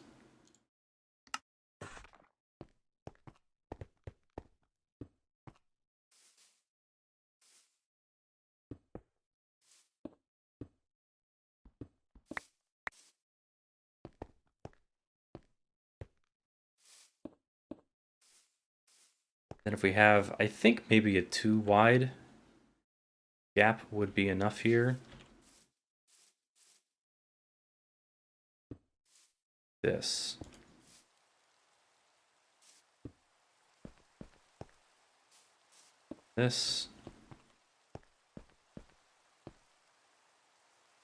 Then if we have, I think maybe a 2 wide gap would be enough here. This. This.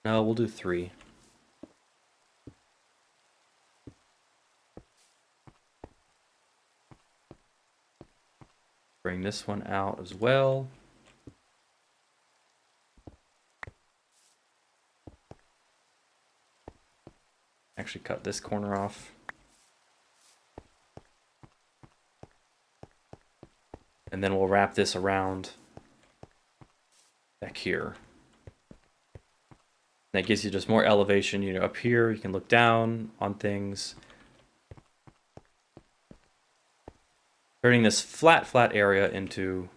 No, we'll do 3. Bring this one out as well. Actually cut this corner off. And then we'll wrap this around back here. That gives you just more elevation. You know, up here you can look down on things. Turning this flat area into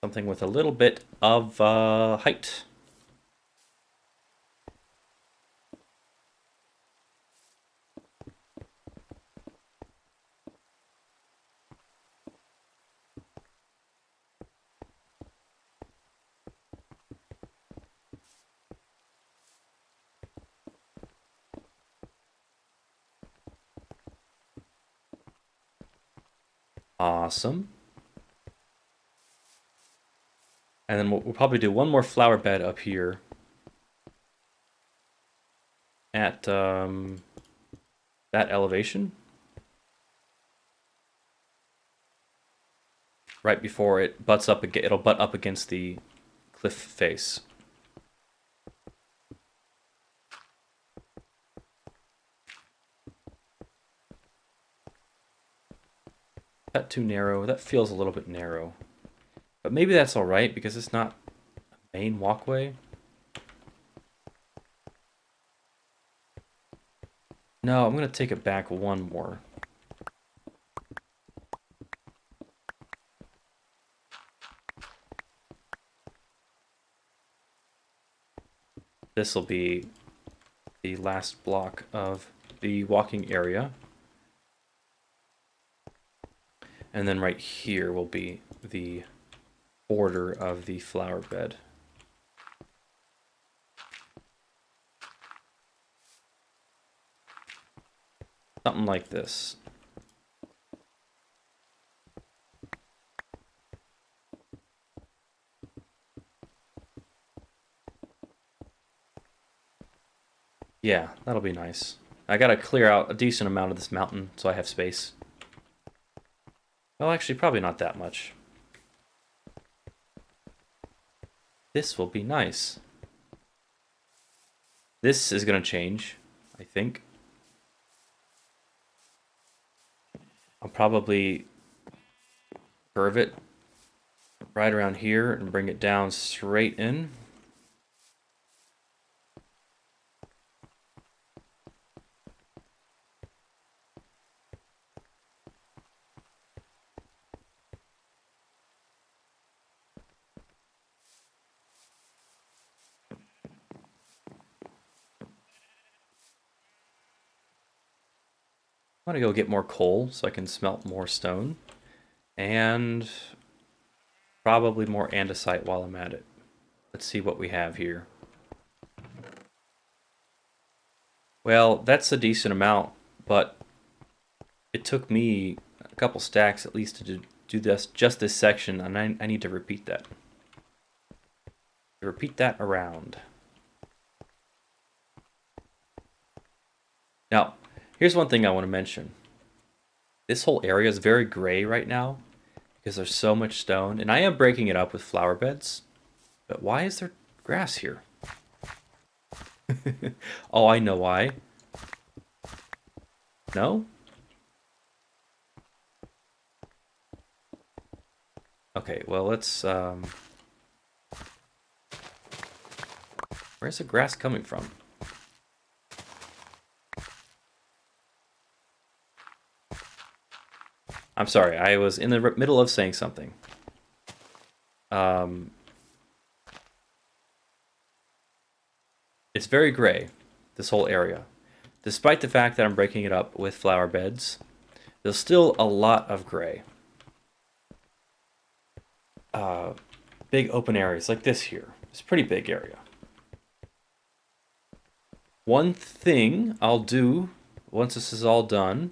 something with a little bit of height. Awesome. And then we'll probably do one more flower bed up here at that elevation. Right before it butts up, it'll butt up against the cliff face. That too narrow? That feels a little bit narrow. But maybe that's alright because it's not a main walkway. No, I'm going to take it back one more. This will be the last block of the walking area. And then right here will be the border of the flower bed. Something like this. Yeah, that'll be nice. I gotta clear out a decent amount of this mountain so I have space. Well, actually, probably not that much. This will be nice. This is gonna change, I think. I'll probably curve it right around here and bring it down straight in. I'm gonna go get more coal so I can smelt more stone. And probably more andesite while I'm at it. Let's see what we have here. Well, that's a decent amount, but it took me a couple stacks at least to do this, just this section, and I need to repeat that. Repeat that around. Now, here's one thing I want to mention. This whole area is very gray right now because there's so much stone, and I am breaking it up with flower beds. But why is there grass here? Oh, I know why. No? Okay, well, let's, where's the grass coming from? I'm sorry, I was in the middle of saying something. It's very gray, this whole area. Despite the fact that I'm breaking it up with flower beds, there's still a lot of gray. Big open areas like this here. It's a pretty big area. One thing I'll do once this is all done,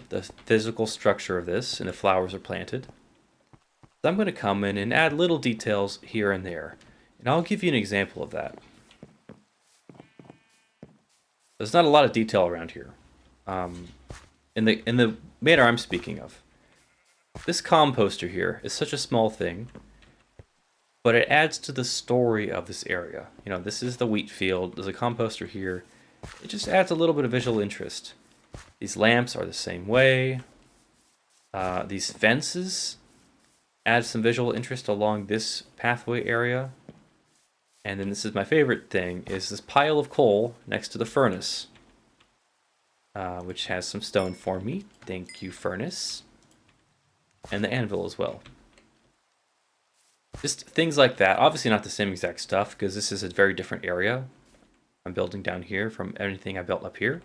the physical structure of this and the flowers are planted, I'm going to come in and add little details here and there. And I'll give you an example of that. There's not a lot of detail around here. In the manner I'm speaking of. This composter here is such a small thing, but it adds to the story of this area. You know, this is the wheat field. There's a composter here. It just adds a little bit of visual interest. These lamps are the same way. These fences add some visual interest along this pathway area. And then this is my favorite thing, is this pile of coal next to the furnace, which has some stone for me. Thank you, furnace. And the anvil as well. Just things like that. Obviously not the same exact stuff, because this is a very different area I'm building down here from anything I built up here.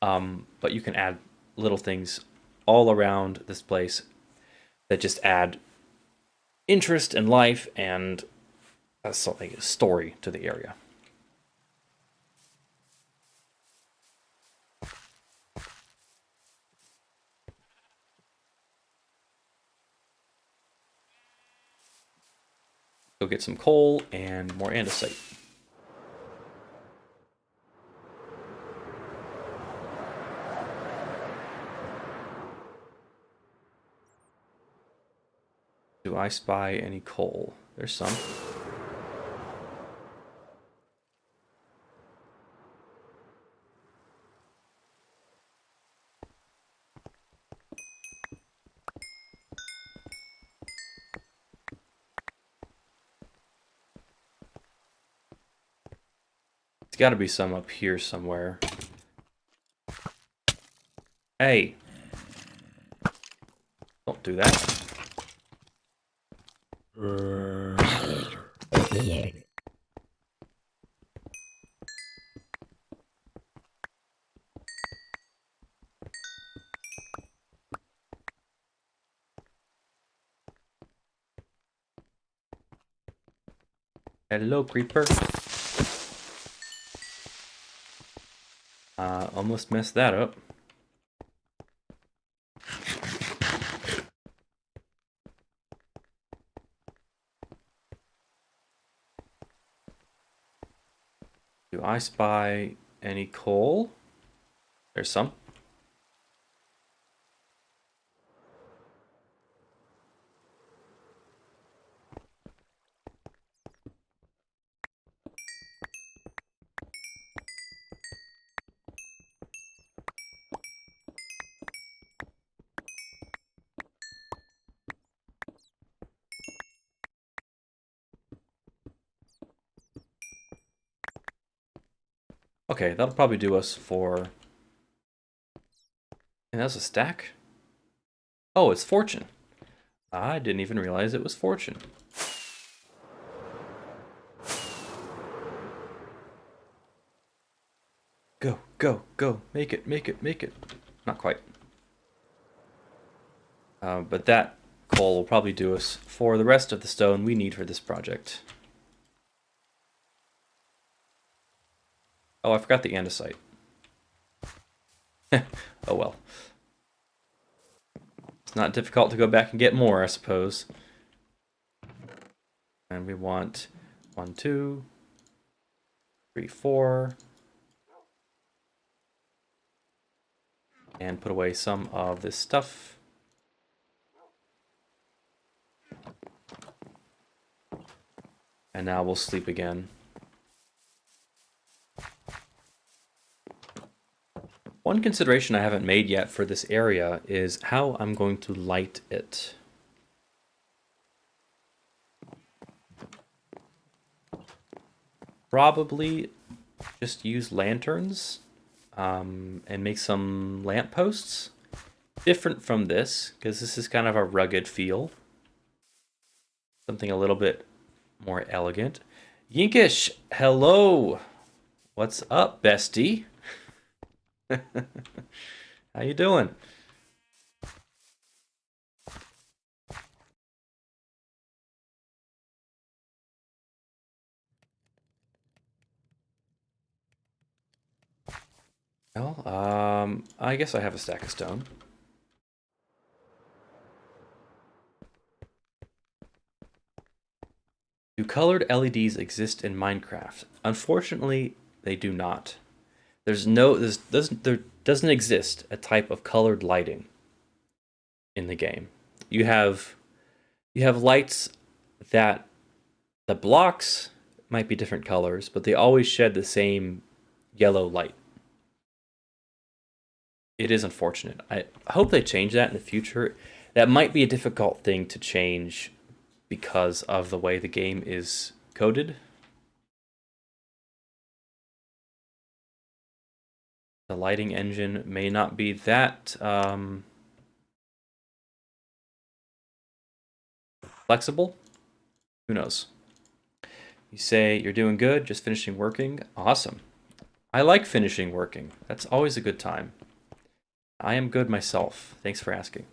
But you can add little things all around this place that just add interest and life and a story to the area. Go get some coal and more andesite. Do I spy any coal? There's some. There's got to be some up here somewhere. Hey! Don't do that. Hello, creeper. Almost messed that up. Do I spy any coal? There's some. Okay, that'll probably do us for... And that's a stack? Oh, it's fortune. I didn't even realize it was fortune. Go, go, go. Make it, make it, make it. Not quite. But that coal will probably do us for the rest of the stone we need for this project. Oh, I forgot the andesite. Oh well. It's not difficult to go back and get more, I suppose. And we want 1, 2, 3, 4. and put away some of this stuff. And now we'll sleep again. One consideration I haven't made yet for this area is how I'm going to light it. Probably just use lanterns and make some lampposts. Different from this, because this is kind of a rugged feel. Something a little bit more elegant. Yinkish, hello! What's up, bestie? How you doing? Well, I guess I have a stack of stone. Do colored LEDs exist in Minecraft? Unfortunately, they do not. There doesn't exist a type of colored lighting in the game. You have lights that the blocks might be different colors, but they always shed the same yellow light. It is unfortunate. I hope they change that in the future. That might be a difficult thing to change because of the way the game is coded. The lighting engine may not be that flexible. Who knows? You say you're doing good, just finishing working. Awesome. I like finishing working. That's always a good time. I am good myself. Thanks for asking.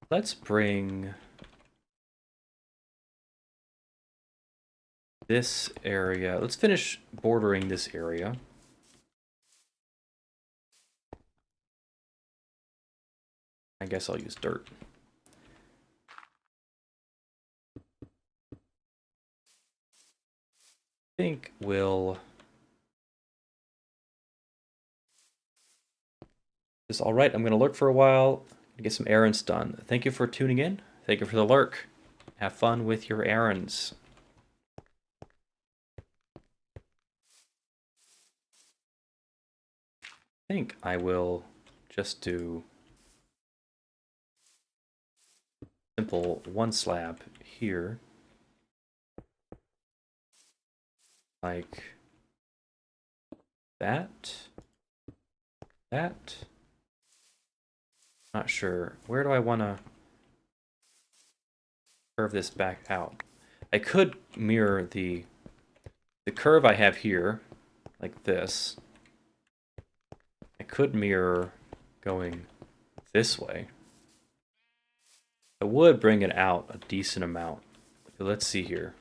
Let's bring this area. Let's finish bordering this area. I guess I'll use dirt. I think we'll... This is all right. I'm going to lurk for a while and get some errands done. Thank you for tuning in. Thank you for the lurk. Have fun with your errands. I think I will just do simple one slab here. Like that. That. Not sure. Where do I want to curve this back out? I could mirror the curve I have here, like this. I could mirror going this way. I would bring it out a decent amount. Let's see here.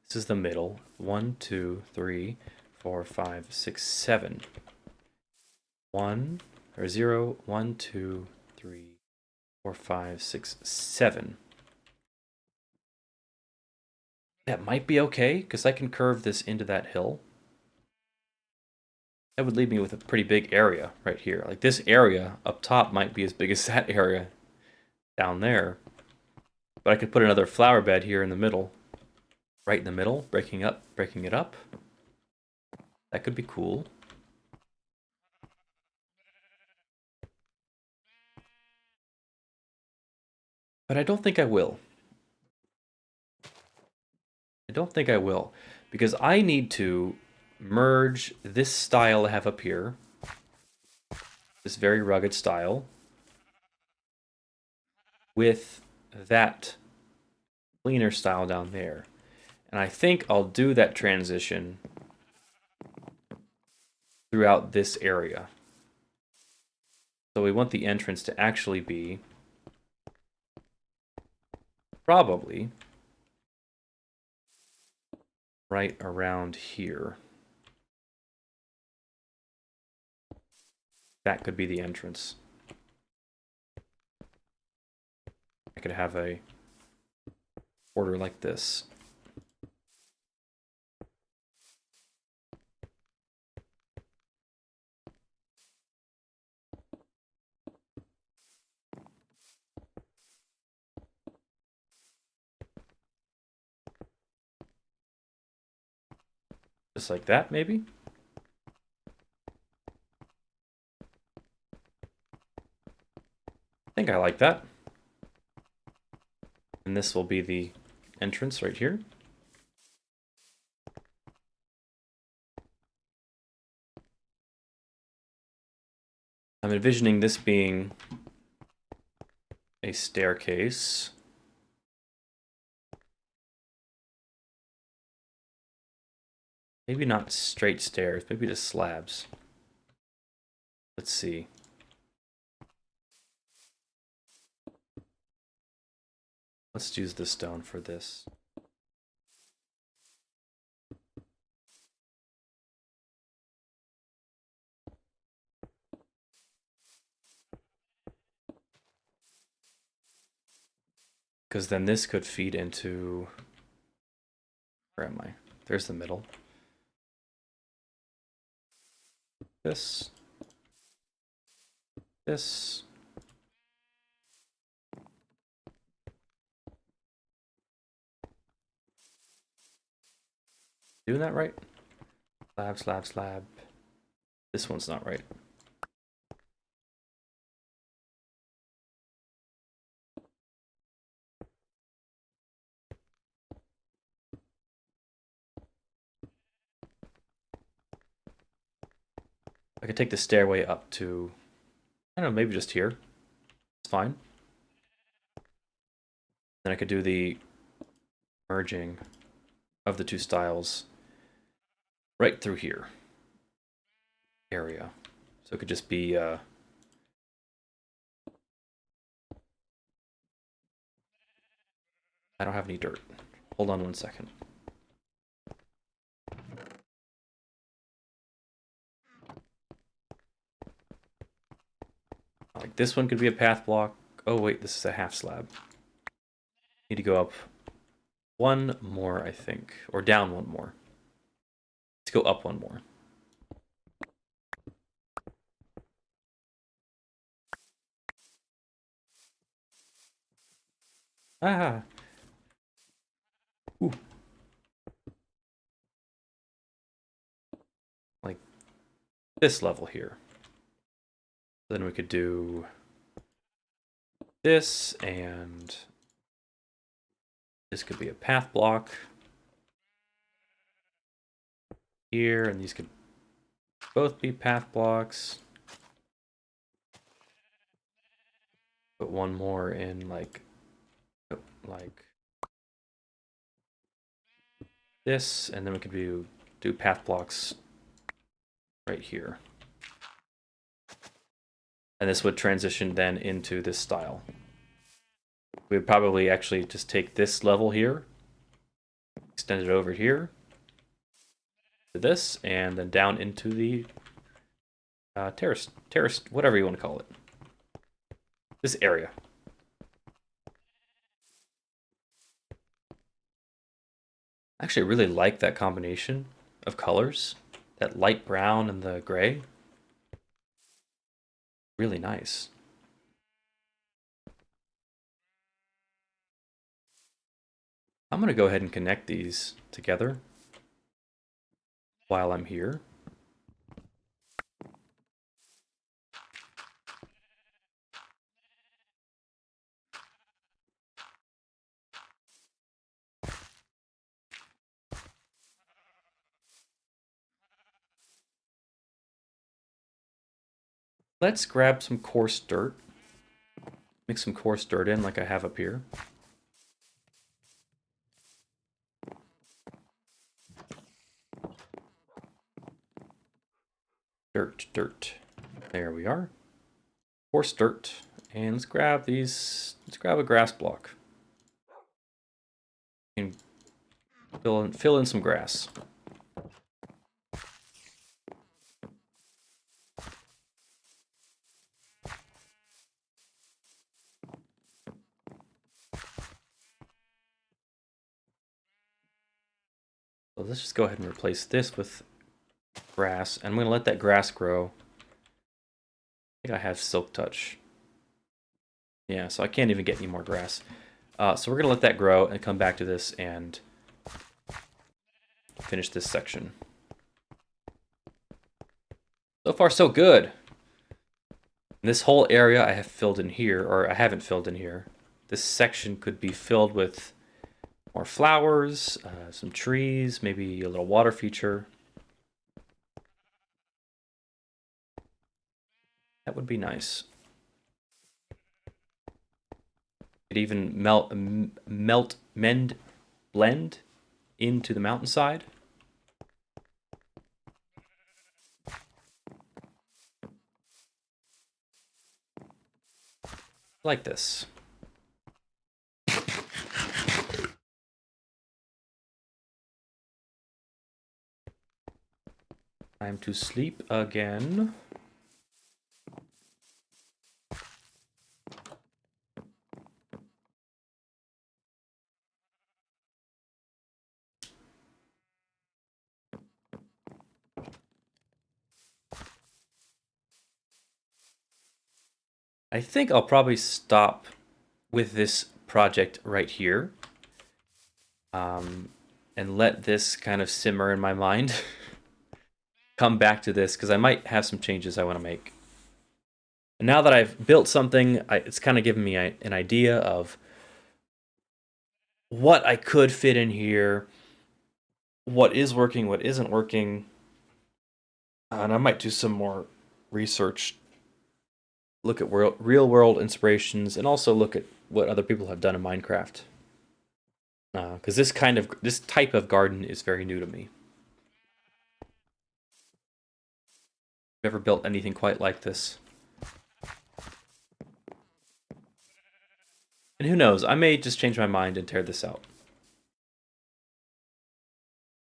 This is the middle. 1, 2, 3, 4, 5, 6, 7. 1 or 0, 1, 2, 3, 4, 5, 6, 7. That might be okay, because I can curve this into that hill. That would leave me with a pretty big area right here. Like this area up top might be as big as that area down there. But I could put another flower bed here in the middle. Right in the middle, breaking it up. That could be cool. But I don't think I will. I don't think I will. Because I need to merge this style I have up here. This very rugged style. With that cleaner style down there. And I think I'll do that transition throughout this area. So we want the entrance to actually be probably right around here. That could be the entrance. I could have a border like this. Just like that, maybe? I think I like that. And this will be the entrance right here. I'm envisioning this being a staircase. Maybe not straight stairs, maybe just slabs. Let's see. Let's use the stone for this. Because then this could feed into... Where am I? There's the middle. This. This. Doing that right? Slab, slab, slab. This one's not right. I could take the stairway up to, I don't know, maybe just here. It's fine. Then I could do the merging of the two styles right through here. Area. So it could just be, I don't have any dirt. Hold on one second. Like this one could be a path block. Oh wait, this is a half slab. Need to go up one more, I think. Or down one more. Let's go up one more. Ah! Ooh. Like this level here. Then we could do this, and this could be a path block here, and these could both be path blocks. Put one more in like this, and then we could do path blocks right here. And this would transition then into this style. We would probably actually just take this level here, extend it over here to this, and then down into the terrace, whatever you want to call it. This area. Actually, I really like that combination of colors. That light brown and the gray. Really nice. I'm going to go ahead and connect these together while I'm here. Let's grab some coarse dirt. Mix some coarse dirt in like I have up here. Dirt. There we are. Coarse dirt. And let's grab these. Let's grab a grass block. And fill in some grass. So let's just go ahead and replace this with grass. And I'm going to let that grass grow. I think I have Silk Touch. Yeah, so I can't even get any more grass. So we're going to let that grow and come back to this and finish this section. So far, so good. This whole area I have filled in here, or I haven't filled in here. This section could be filled with more flowers, some trees, maybe a little water feature. That would be nice. Could even blend into the mountainside. Like this. Time to sleep again. I think I'll probably stop with this project right here. And let this kind of simmer in my mind. Come back to this, because I might have some changes I want to make. And now that I've built something, it's kind of given me an idea of what I could fit in here, what is working, what isn't working. And I might do some more research, look at real-world inspirations, and also look at what other people have done in Minecraft. Because this type of garden is very new to me. Never built anything quite like this. And who knows, I may just change my mind and tear this out.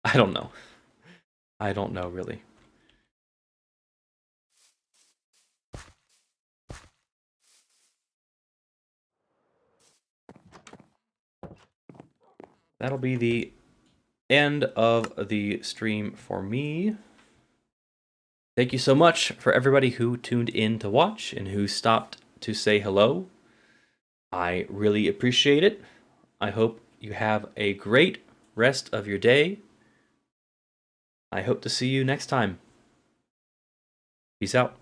I don't know. I don't know, really. That'll be the end of the stream for me. Thank you so much for everybody who tuned in to watch and who stopped to say hello. I really appreciate it. I hope you have a great rest of your day. I hope to see you next time. Peace out.